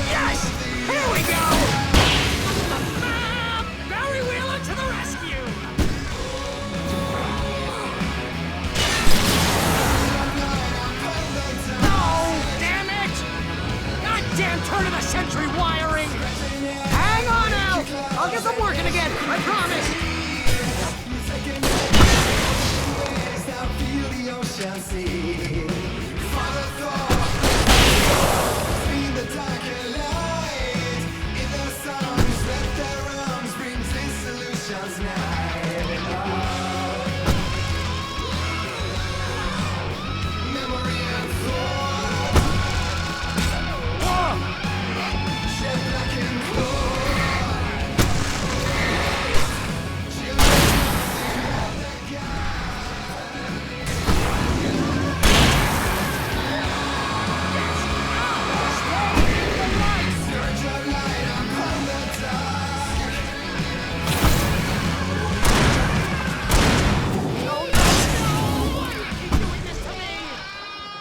Speaker 10: Yes! Here we go! Barry Wheeler to the rescue! No! Damn it! Goddamn turn of the century wiring! Hang on, Al! I'll get them working again, I promise!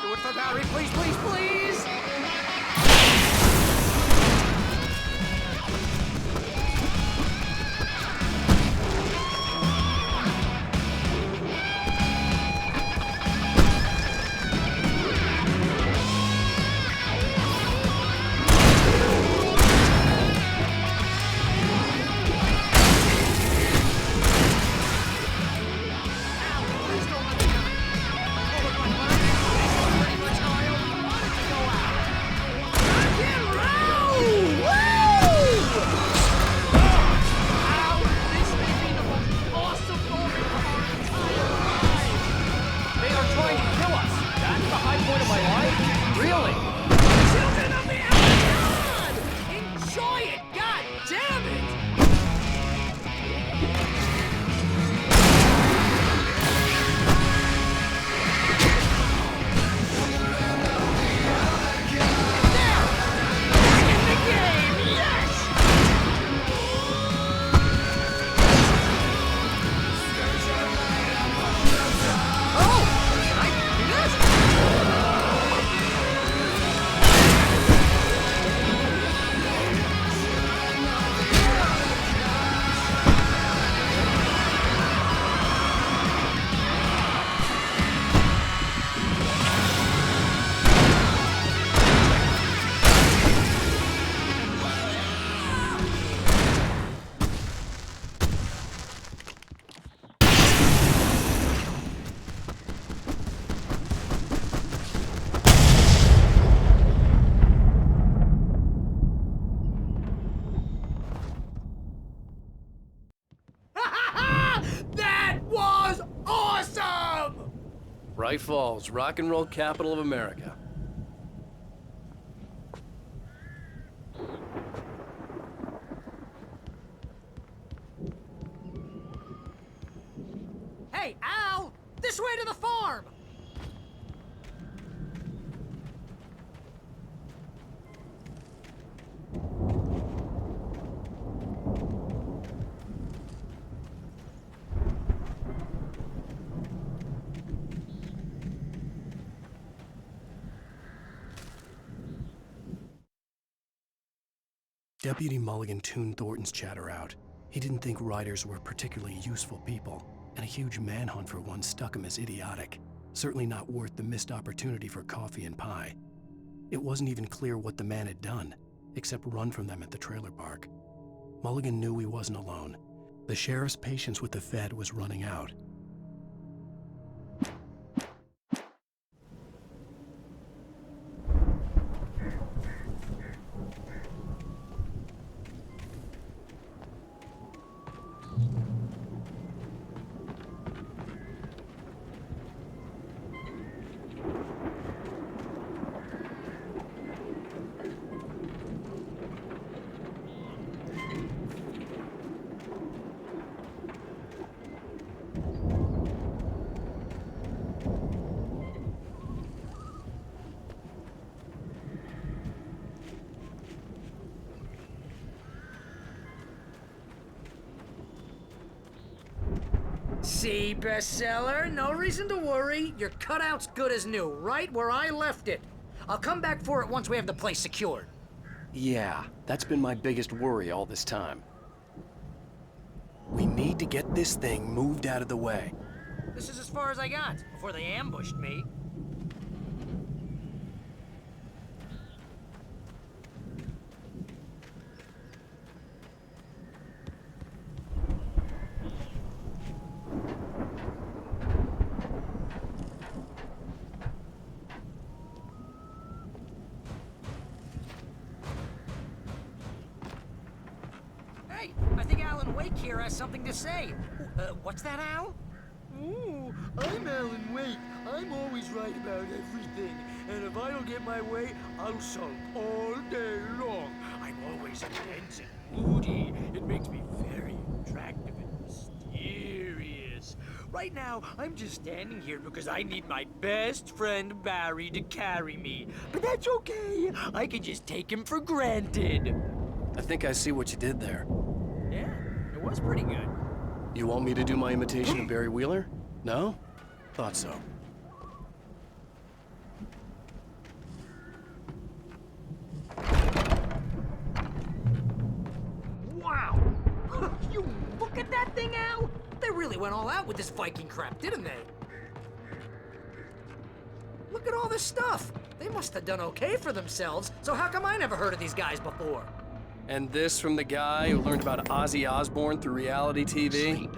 Speaker 10: Do it for Barry, please, please, please!
Speaker 9: Bright Falls, rock and roll capital of America.
Speaker 4: Hey, Al! This way to the farm!
Speaker 1: Deputy Mulligan tuned Thornton's chatter out. He didn't think riders were particularly useful people, and a huge manhunt for one stuck him as idiotic. Certainly not worth the missed opportunity for coffee and pie. It wasn't even clear what the man had done, except run from them at the trailer park. Mulligan knew he wasn't alone. The sheriff's patience with the Fed was running out.
Speaker 10: See, bestseller? No reason to worry. Your cutout's good as new, right where I left it. I'll come back for it once we have the place secured.
Speaker 1: Yeah, that's been my biggest worry all this time. We need to get this thing moved out of the way.
Speaker 10: This is as far as I got, before they ambushed me. Hey, I think Alan Wake here has something to say. What's that, Al?
Speaker 14: Ooh, I'm Alan Wake. I'm always right about everything. And if I don't get my way, I'll sulk all day long. I'm always intense and moody. It makes me very attractive and mysterious. Right now, I'm just standing here because I need my best friend Barry to carry me. But that's okay. I can just take him for granted.
Speaker 1: I think I see what you did there.
Speaker 10: Yeah, it was pretty good.
Speaker 1: You want me to do my imitation of Barry Wheeler? No? Thought so.
Speaker 10: Wow! You look at that thing, Al! They really went all out with this Viking crap, didn't they? Look at all this stuff! They must have done okay for themselves, so how come I never heard of these guys before?
Speaker 9: And this from the guy who learned about Ozzy Osbourne through reality TV?
Speaker 15: Sleep.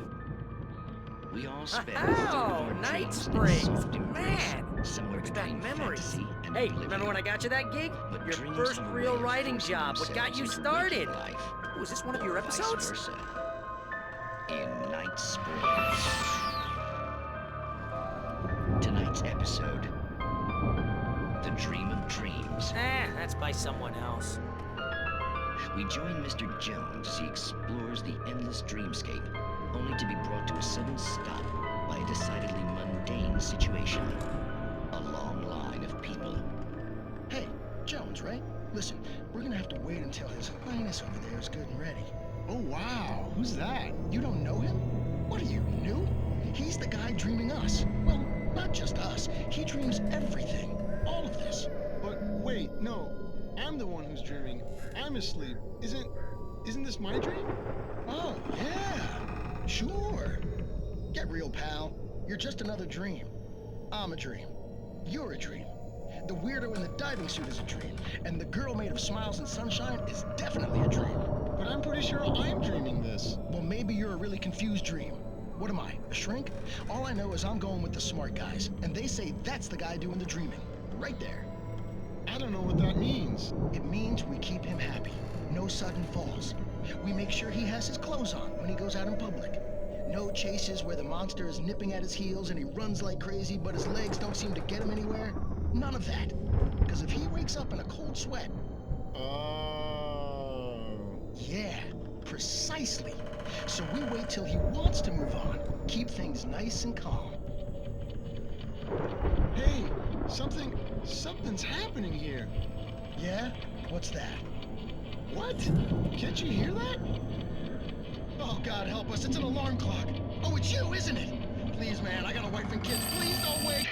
Speaker 15: We all spend
Speaker 10: Oh, Night Springs! Man! Brings back memories. Hey, remember when I got you that gig? Your first real writing job, what got you started? Was this one of your episodes?
Speaker 15: In Night Springs. Tonight's episode, The Dream of Dreams.
Speaker 10: That's by someone else.
Speaker 15: We join Mr. Jones as he explores the endless dreamscape, only to be brought to a sudden stop by a decidedly mundane situation. A long line of people.
Speaker 6: Hey, Jones, right? Listen, we're gonna have to wait until His Highness over there is good and ready.
Speaker 16: Oh, wow. Who's that?
Speaker 6: You don't know him? What are you, new? He's the guy dreaming us. Well, not just us. He dreams everything. All of this.
Speaker 16: But wait, no. I'm the one who's dreaming. I'm asleep. Isn't this my dream?
Speaker 6: Oh, yeah. Sure. Get real, pal. You're just another dream. I'm a dream. You're a dream. The weirdo in the diving suit is a dream. And the girl made of smiles and sunshine is definitely a dream.
Speaker 16: But I'm pretty sure I'm dreaming this.
Speaker 6: Well, maybe you're a really confused dream. What am I, a shrink? All I know is I'm going with the smart guys, and they say that's the guy doing the dreaming. Right there.
Speaker 16: I don't know what that means.
Speaker 6: It means we keep him happy. No sudden falls. We make sure he has his clothes on when he goes out in public. No chases where the monster is nipping at his heels and he runs like crazy, but his legs don't seem to get him anywhere. None of that. Because if he wakes up in a cold sweat...
Speaker 16: Oh...
Speaker 6: Yeah, precisely. So we wait till he wants to move on. Keep things nice and calm.
Speaker 16: Hey, something's happening here.
Speaker 6: Yeah? What's that?
Speaker 16: What? Can't you hear that?
Speaker 6: Oh, God help us, it's an alarm clock. Oh, it's you, isn't it? Please, man, I got a wife and kids. Please don't wait.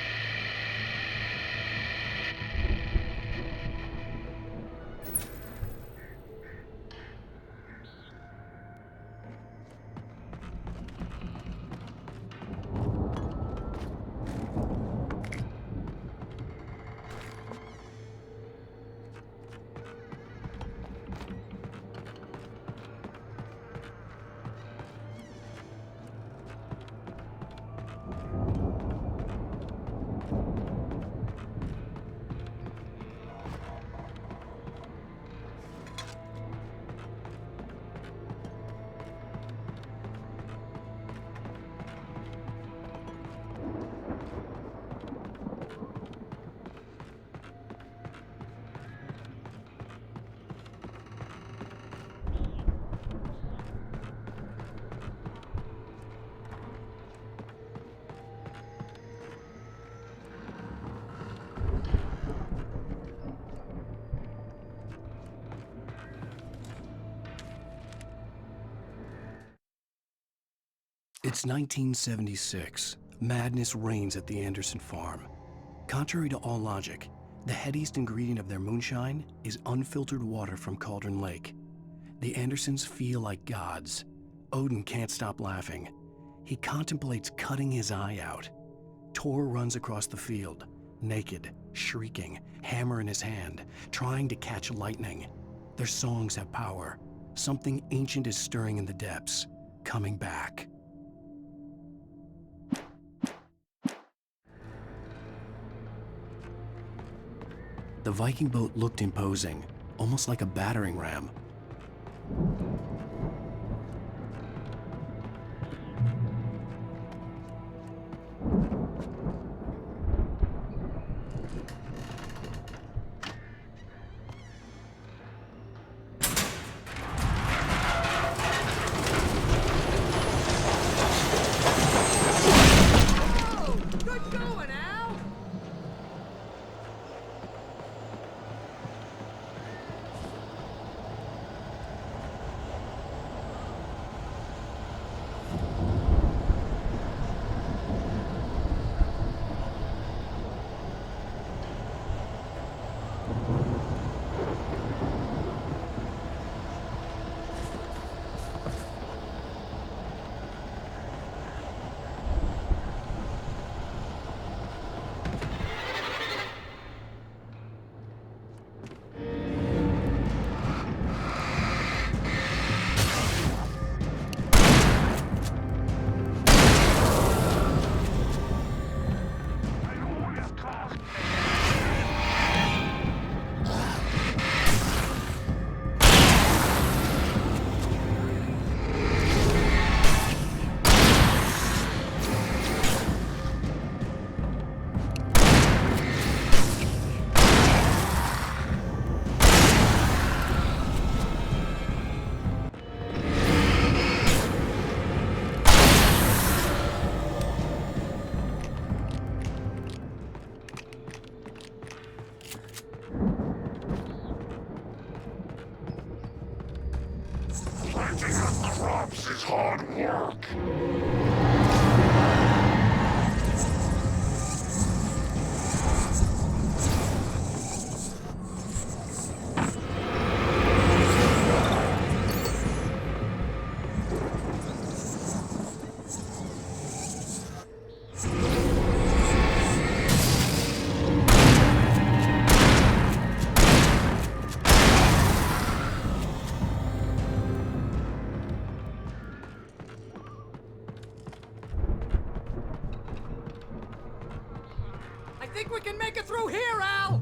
Speaker 1: It's 1976. Madness reigns at the Anderson farm. Contrary to all logic, the headiest ingredient of their moonshine is unfiltered water from Cauldron Lake. The Andersons feel like gods. Odin can't stop laughing. He contemplates cutting his eye out. Tor runs across the field, naked, shrieking, hammer in his hand, trying to catch lightning. Their songs have power. Something ancient is stirring in the depths, coming back. The Viking boat looked imposing, almost like a battering ram.
Speaker 4: Good going, Al!
Speaker 11: Planting the crops is hard work.
Speaker 4: I think we can make it through here, Al!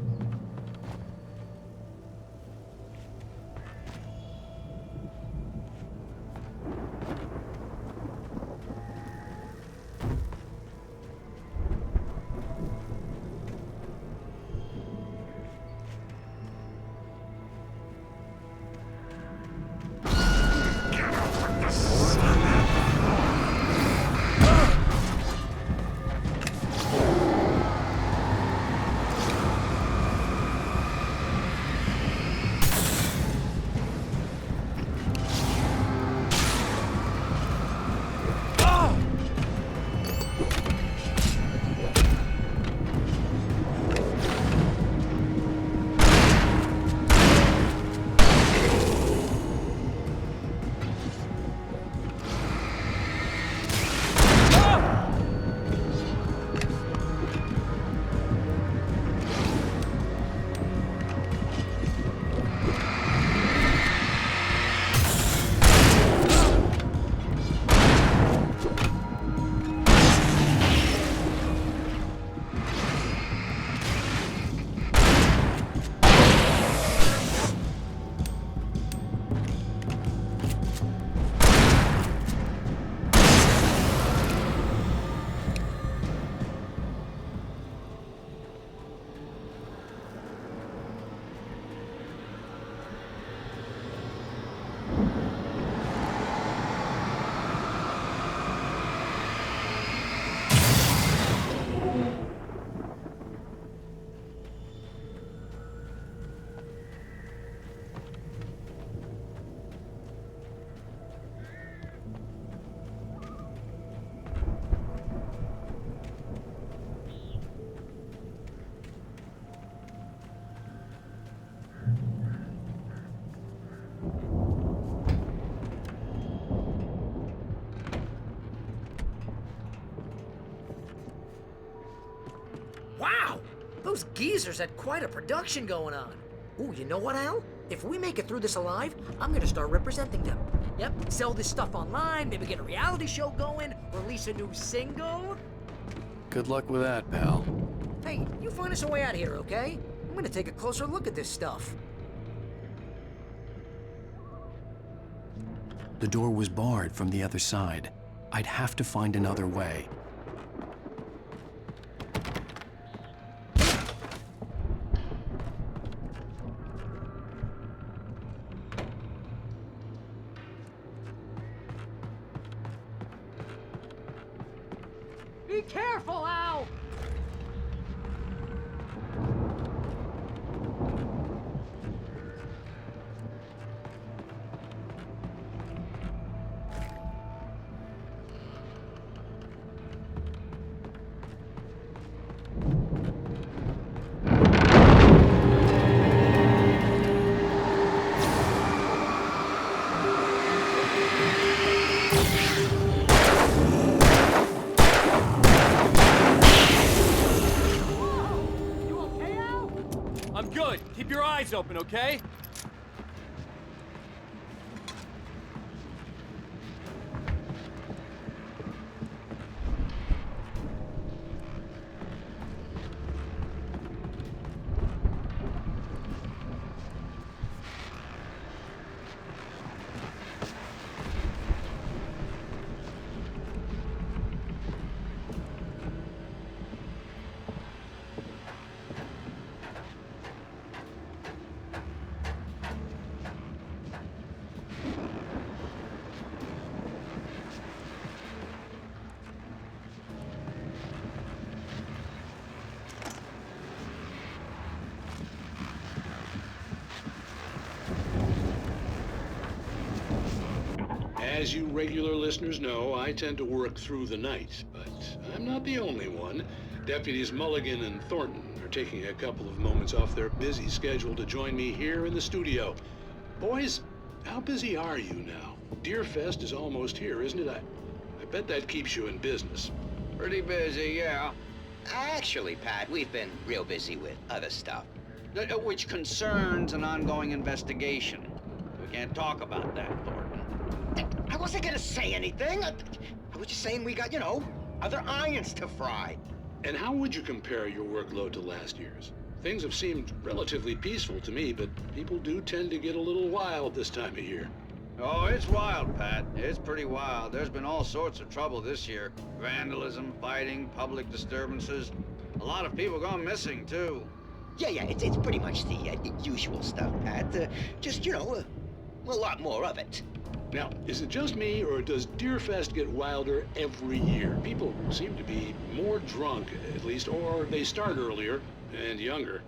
Speaker 10: Those geezers had quite a production going on. Ooh, you know what, Al? If we make it through this alive, I'm gonna start representing them. Yep, sell this stuff online, maybe get a reality show going, release a new single.
Speaker 1: Good luck with that, pal.
Speaker 10: Hey, you find us a way out of here, okay? I'm gonna take a closer look at this stuff.
Speaker 1: The door was barred from the other side. I'd have to find another way.
Speaker 4: Be careful, Al!
Speaker 9: I'm good. Keep your eyes open, okay?
Speaker 13: As you regular listeners know, I tend to work through the night, but I'm not the only one. Deputies Mulligan and Thornton are taking a couple of moments off their busy schedule to join me here in the studio. Boys, how busy are you now? Deerfest is almost here, isn't it? I bet that keeps you in business.
Speaker 17: Pretty busy, yeah. Actually, Pat, we've been real busy with other stuff, which concerns an ongoing investigation. We can't talk about that, Thornton. I wasn't gonna say anything. I was just saying we got, other irons to fry.
Speaker 13: And how would you compare your workload to last year's? Things have seemed relatively peaceful to me, but people do tend to get a little wild this time of year.
Speaker 17: Oh, it's wild, Pat. It's pretty wild. There's been all sorts of trouble this year. Vandalism, fighting, public disturbances. A lot of people gone missing, too. Yeah, it's pretty much the usual stuff, Pat. Just, a lot more of it.
Speaker 13: Now, is it just me, or does Deerfest get wilder every year? People seem to be more drunk, at least, or they start earlier and younger.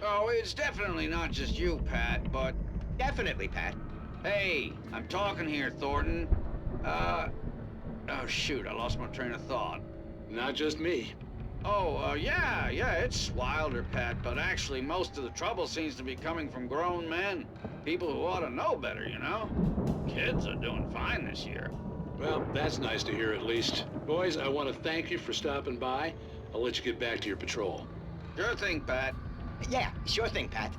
Speaker 17: Oh, it's definitely not just you, Pat, but... Definitely, Pat. Hey, I'm talking here, Thornton. Oh, shoot, I lost my train of thought.
Speaker 13: Not just me.
Speaker 17: Oh, yeah, it's wilder, Pat, but actually most of the trouble seems to be coming from grown men. People who ought to know better, Kids are doing fine this year.
Speaker 13: Well, that's nice to hear at least. Boys, I want to thank you for stopping by. I'll let you get back to your patrol.
Speaker 17: Sure thing, Pat. Yeah, sure thing, Pat.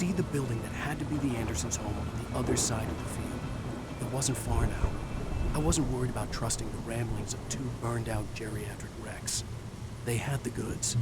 Speaker 1: see the building that had to be the Andersons' home on the other side of the field. It wasn't far now. I wasn't worried about trusting the ramblings of two burned-out geriatric wrecks. They had the goods.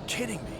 Speaker 1: Kidding me.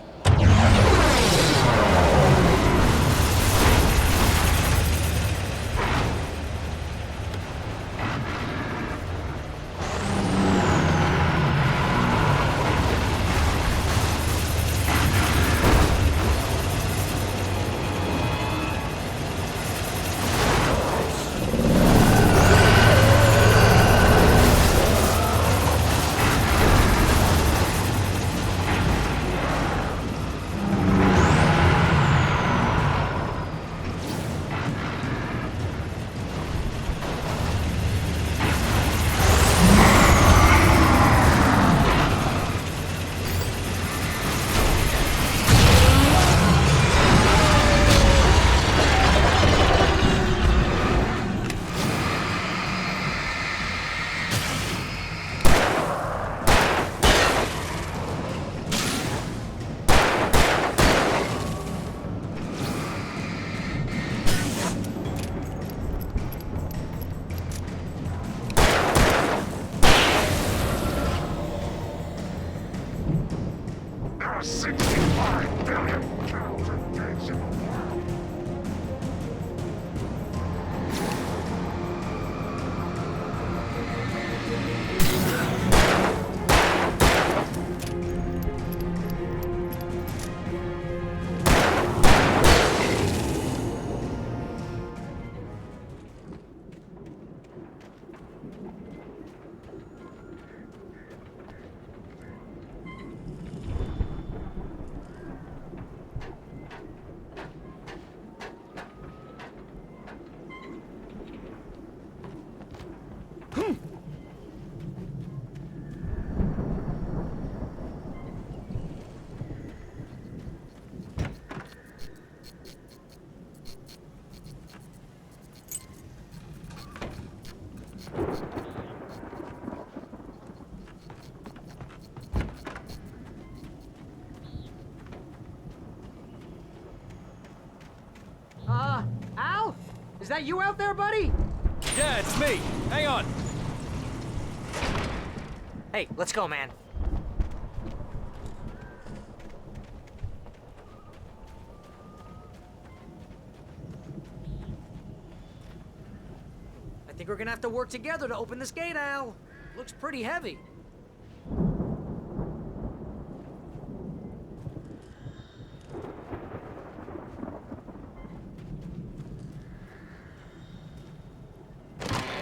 Speaker 11: There are 65 billion children dead in the world.
Speaker 4: Al? Is that you out there, buddy?
Speaker 9: Yeah, it's me. Hang on.
Speaker 10: Hey, let's go, man. I think we're gonna have to work together to open this gate, Al. Looks pretty heavy.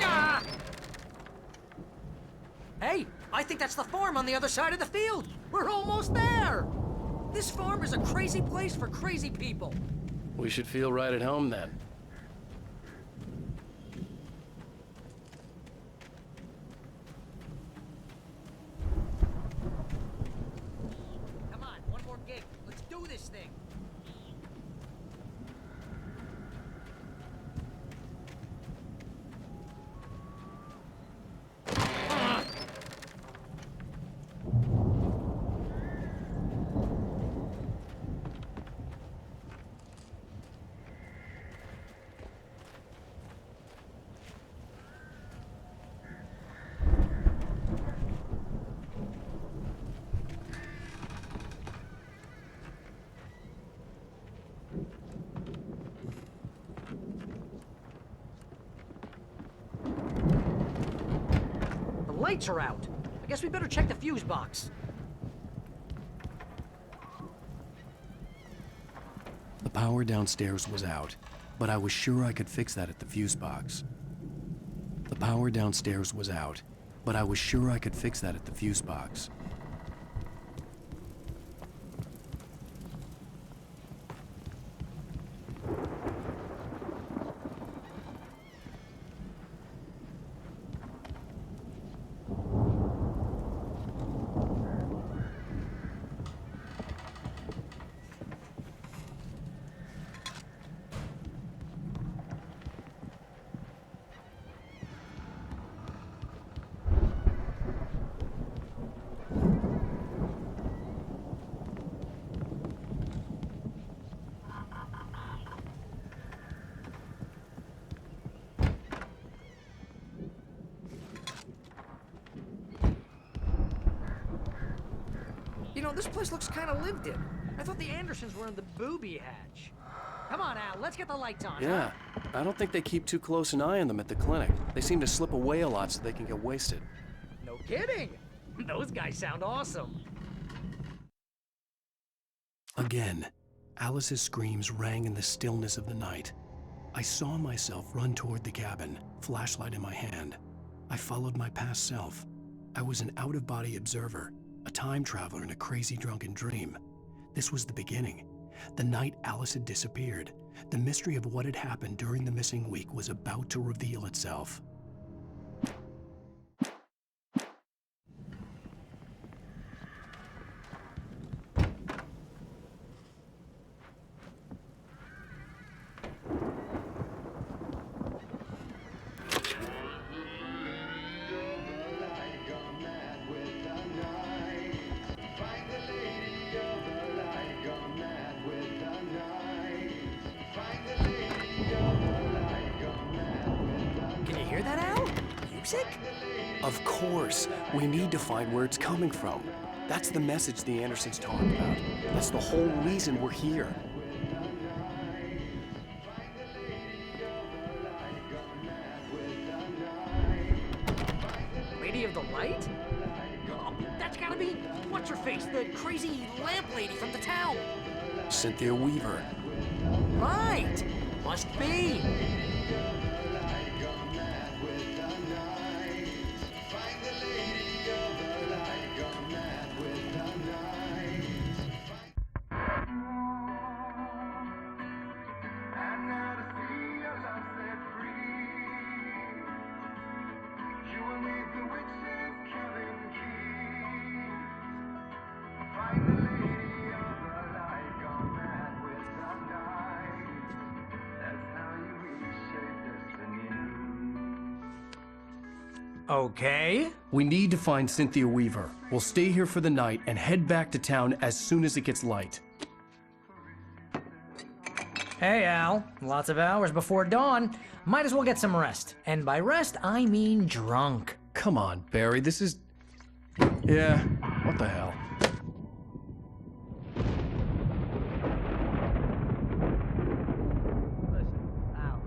Speaker 10: Ah! Hey, I think that's the farm on the other side of the field. We're almost there. This farm is a crazy place for crazy people.
Speaker 9: We should feel right at home then.
Speaker 10: Come on, one more gig. Let's do this thing. The lights are out. I guess we better check the fuse box.
Speaker 1: The power downstairs was out, but I was sure I could fix that at the fuse box. The power downstairs was out, but I was sure I could fix that at the fuse box.
Speaker 10: You know, this place looks kind of lived in. I thought the Andersons were in the booby hatch. Come on, Al, let's get the lights on.
Speaker 9: Yeah, I don't think they keep too close an eye on them at the clinic. They seem to slip away a lot so they can get wasted.
Speaker 10: No kidding. Those guys sound awesome.
Speaker 1: Again, Alice's screams rang in the stillness of the night. I saw myself run toward the cabin, flashlight in my hand. I followed my past self. I was an out-of-body observer, a time traveler in a crazy drunken dream. This was the beginning. The night Alice had disappeared. The mystery of what had happened during the missing week was about to reveal itself.
Speaker 10: Can you hear that, Al? Music?
Speaker 1: Of course, we need to find where it's coming from. That's the message the Andersons talked about. That's the whole reason we're here.
Speaker 10: Lady of the Light? Oh, that's gotta be, what's-her-face, the crazy lamp lady from the town.
Speaker 1: Cynthia Weaver.
Speaker 10: Right! Must be. Okay.
Speaker 1: We need to find Cynthia Weaver. We'll stay here for the night and head back to town as soon as it gets light.
Speaker 10: Hey, Al. Lots of hours before dawn. Might as well get some rest. And by rest, I mean drunk.
Speaker 1: Come on, Barry, this is... Yeah, what the hell?
Speaker 10: Listen, Al.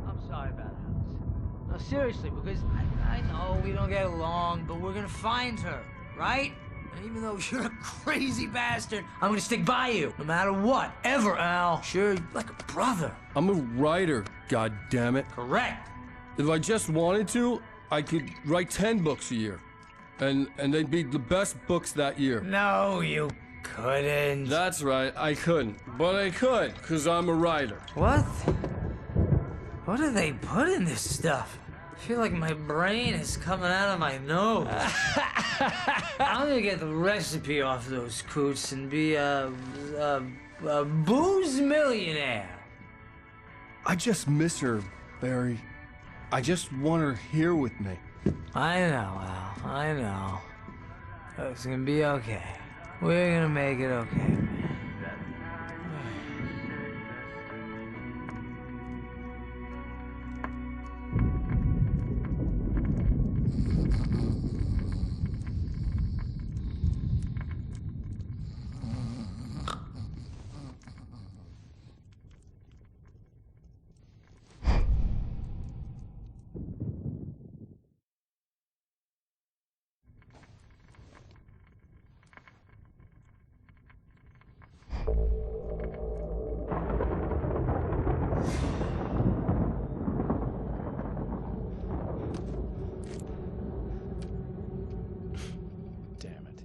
Speaker 10: I'm sorry about Alice. No, seriously, because I know we don't get along, but we're gonna find her, right? And even though you're a crazy bastard, I'm gonna stick by you, no matter what, ever, Al. Sure, like a brother.
Speaker 18: I'm a writer, goddammit.
Speaker 10: Correct.
Speaker 18: If I just wanted to, I could write 10 books a year. And they'd be the best books that year.
Speaker 10: No, you couldn't.
Speaker 18: That's right, I couldn't. But I could, because I'm a writer.
Speaker 10: What? What do they put in this stuff? I feel like my brain is coming out of my nose. I'm gonna get the recipe off those coots and be a booze millionaire.
Speaker 18: I just miss her, Barry. I just want her here with me.
Speaker 10: I know, Al. I know. It's gonna be okay. We're gonna make it okay, man.
Speaker 1: Damn it.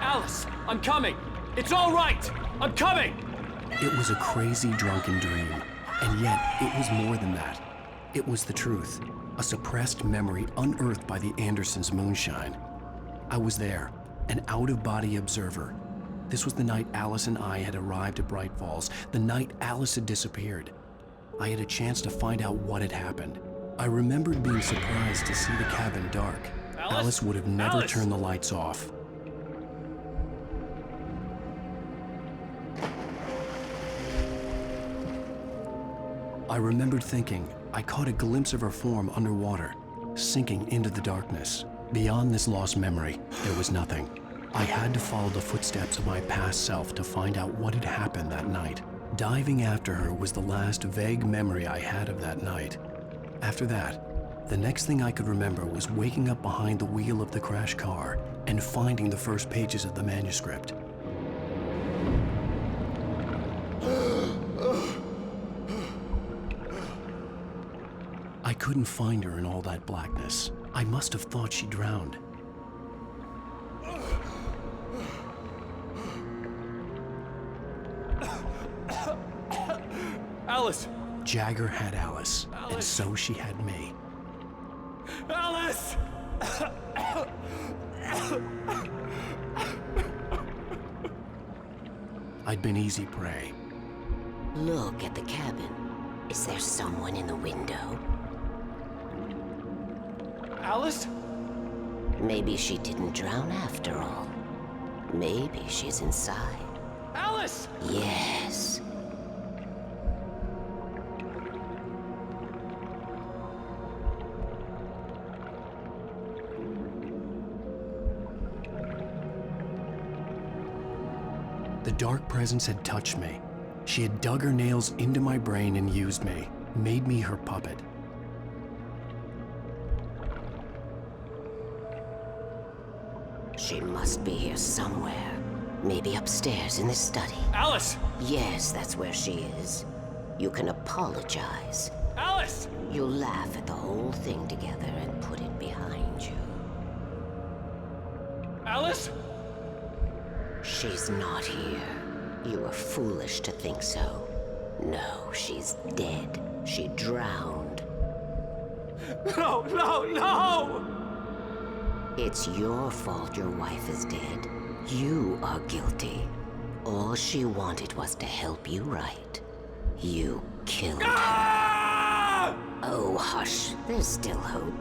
Speaker 9: Alice, I'm coming! It's all right! I'm coming!
Speaker 1: It was a crazy drunken dream, and yet it was more than that. It was the truth, a suppressed memory unearthed by the Andersons' moonshine. I was there, an out-of-body observer. This was the night Alice and I had arrived at Bright Falls, the night Alice had disappeared. I had a chance to find out what had happened. I remembered being surprised to see the cabin dark. Alice would have never turned the lights off. I remembered thinking I caught a glimpse of her form underwater, sinking into the darkness. Beyond this lost memory, there was nothing. I had to follow the footsteps of my past self to find out what had happened that night. Diving after her was the last vague memory I had of that night. After that, the next thing I could remember was waking up behind the wheel of the crashed car and finding the first pages of the manuscript. I couldn't find her in all that blackness. I must have thought she drowned.
Speaker 9: Alice!
Speaker 1: Jagger had Alice, and so she had me.
Speaker 9: Alice!
Speaker 1: I'd been easy prey.
Speaker 19: Look at the cabin. Is there someone in the window?
Speaker 9: Alice?
Speaker 19: Maybe she didn't drown after all. Maybe she's inside.
Speaker 9: Alice!
Speaker 19: Yes.
Speaker 1: The dark presence had touched me. She had dug her nails into my brain and used me, made me her puppet.
Speaker 19: She must be here somewhere. Maybe upstairs in this study.
Speaker 9: Alice!
Speaker 19: Yes, that's where she is. You can apologize.
Speaker 9: Alice!
Speaker 19: You'll laugh at the whole thing together and put it behind you.
Speaker 9: Alice?
Speaker 19: She's not here. You were foolish to think so. No, she's dead. She drowned.
Speaker 9: No, no, no!
Speaker 19: It's your fault your wife is dead. You are guilty. All she wanted was to help you right. You killed her. Oh, hush. There's still hope.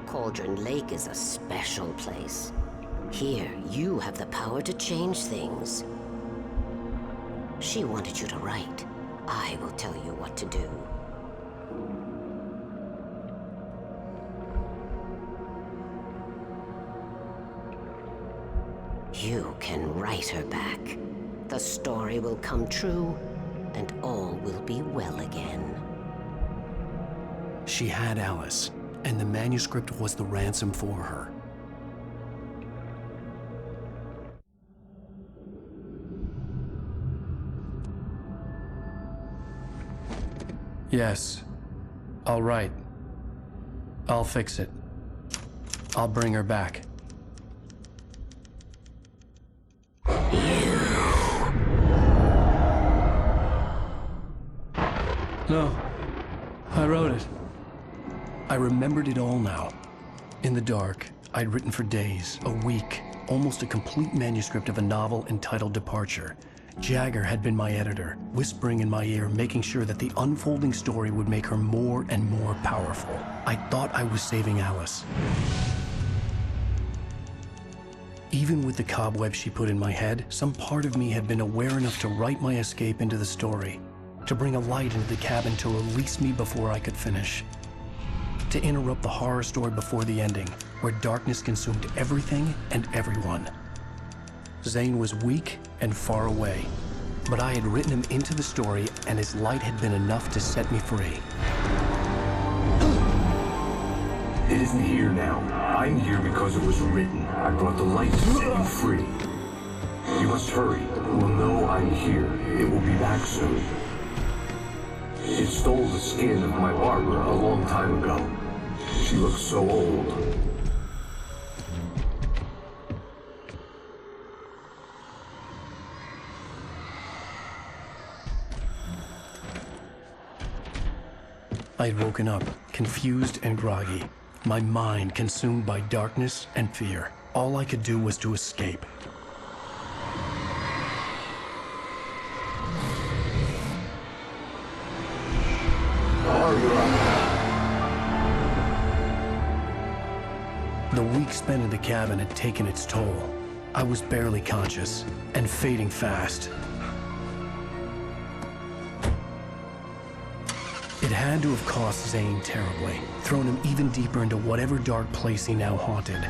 Speaker 19: Cauldron Lake is a special place. Here, you have the power to change things. She wanted you to write. I will tell you what to do. You can write her back. The story will come true, and all will be well again.
Speaker 1: She had Alice, and the manuscript was the ransom for her.
Speaker 9: Yes. I'll write. I'll fix it. I'll bring her back. No. I wrote it.
Speaker 1: I remembered it all now. In the dark, I'd written for days, a week, almost a complete manuscript of a novel entitled Departure. Jagger had been my editor, whispering in my ear, making sure that the unfolding story would make her more and more powerful. I thought I was saving Alice. Even with the cobwebs she put in my head, some part of me had been aware enough to write my escape into the story, to bring a light into the cabin to release me before I could finish, to interrupt the horror story before the ending, where darkness consumed everything and everyone. Zane was weak and far away, but I had written him into the story, and his light had been enough to set me free.
Speaker 12: It isn't here now. I'm here because it was written. I brought the light to set you free. You must hurry. It will know I'm here. It will be back soon. It stole the skin of my Barbara a long time ago. She looks so old.
Speaker 1: I had woken up, confused and groggy, my mind consumed by darkness and fear. All I could do was to escape. The week spent in the cabin had taken its toll. I was barely conscious, and fading fast. It had to have cost Zane terribly, thrown him even deeper into whatever dark place he now haunted.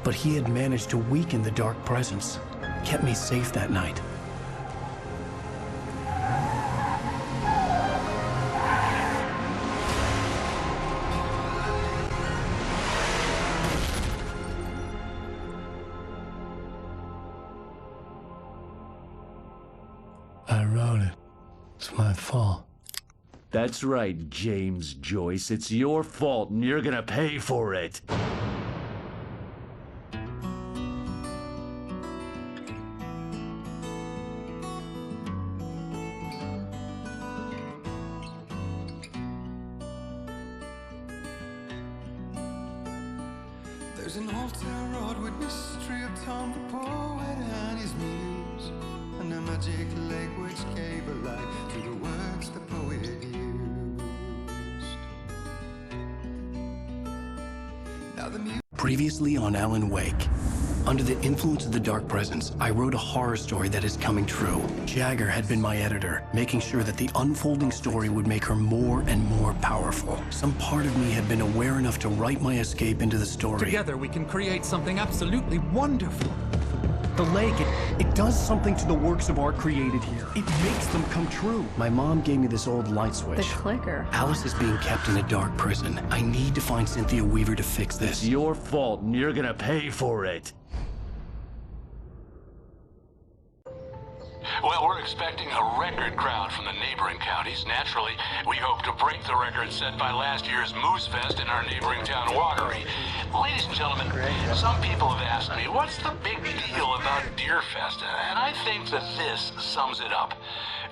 Speaker 1: But he had managed to weaken the dark presence, kept me safe that night.
Speaker 20: I wrote it. It's my fault.
Speaker 21: That's right, James Joyce. It's your fault, and you're gonna pay for it.
Speaker 22: There's an old town road with mystery of Tom the poet and his muse, and a magic lake which gave a life to the words the poet used. Now the
Speaker 1: Previously on Alan Wake. Under the influence of the dark presence, I wrote a horror story that is coming true. Jagger had been my editor, making sure that the unfolding story would make her more and more powerful. Some part of me had been aware enough to write my escape into the story.
Speaker 2: Together we can create something absolutely wonderful.
Speaker 1: The lake, it does something to the works of art created here. It makes them come true. My mom gave me this old light switch.
Speaker 23: The clicker.
Speaker 1: Alice is being kept in a dark prison. I need to find Cynthia Weaver to fix this.
Speaker 21: It's your fault, and you're gonna pay for it.
Speaker 13: Well, we're expecting a record crowd from the neighboring counties. Naturally, we hope to break the record set by last year's Moose Fest in our neighboring town, Watery. Ladies and gentlemen, some people have asked me, what's the big deal about Deer Fest? And I think that this sums it up.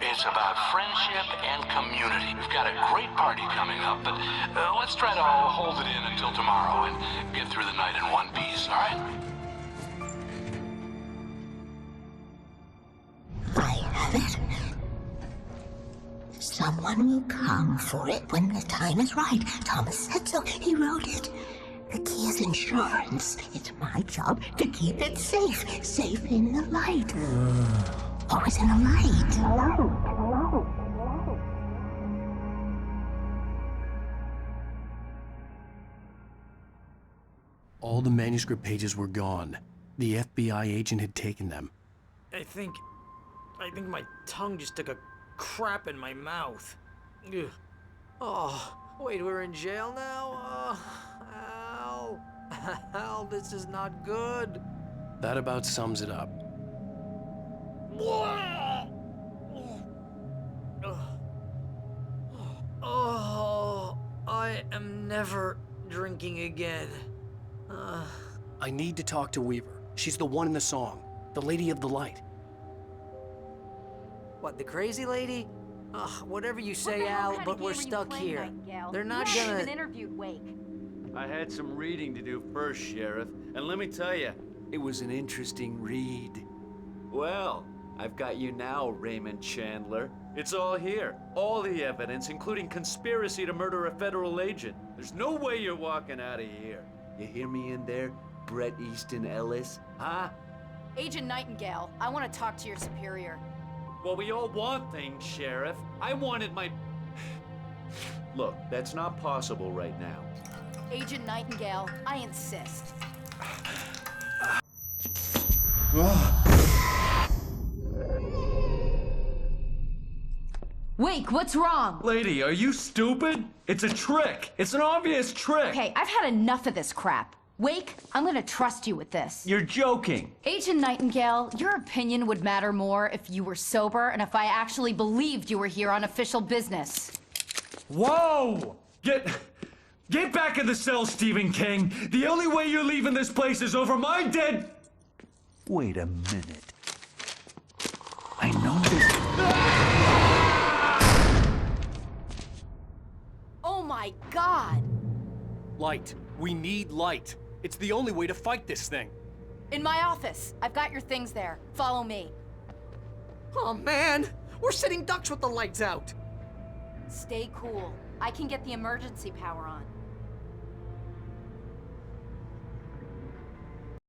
Speaker 13: It's about friendship and community. We've got a great party coming up, but let's try to hold it in until tomorrow and get through the night in one piece, all right?
Speaker 19: I have it. Someone will come for it when the time is right. Thomas said so. He wrote it. The key is insurance. It's my job to keep it safe. Safe in the light. Always in the light.
Speaker 1: All the manuscript pages were gone. The FBI agent had taken them.
Speaker 10: I think my tongue just took a crap in my mouth. Ugh. Oh, wait, we're in jail now? Al. Al, this is not good.
Speaker 1: That about sums it up.
Speaker 10: Oh, I am never drinking again.
Speaker 1: I need to talk to Weaver. She's the one in the song. The Lady of the Light.
Speaker 10: What, the crazy lady? Ugh, whatever you say, Al, but we're stuck here. They're not
Speaker 23: You
Speaker 10: gonna...
Speaker 23: haven't even interviewed Wake.
Speaker 21: I had some reading to do first, Sheriff, and let me tell you, it was an interesting read. Well, I've got you now, Raymond Chandler. It's all here. All the evidence, including conspiracy to murder a federal agent. There's no way you're walking out of here. You hear me in there, Bret Easton Ellis? Huh?
Speaker 23: Agent Nightingale, I want to talk to your superior.
Speaker 21: Well, we all want things, Sheriff. I wanted my... Look, that's not possible right now.
Speaker 23: Agent Nightingale, I insist. Wake, what's wrong?
Speaker 21: Lady, are you stupid? It's a trick. It's an obvious trick.
Speaker 23: Okay, I've had enough of this crap. Wake, I'm gonna trust you with this.
Speaker 21: You're joking.
Speaker 23: Agent Nightingale, your opinion would matter more if you were sober and if I actually believed you were here on official business.
Speaker 21: Whoa! Get back in the cell, Stephen King. The only way you're leaving this place is over my dead... Wait a minute. I know this...
Speaker 23: Oh my God!
Speaker 9: Light. We need light. It's the only way to fight this thing.
Speaker 23: In my office. I've got your things there. Follow me.
Speaker 10: Oh man, we're sitting ducks with the lights out.
Speaker 23: Stay cool. I can get the emergency power on.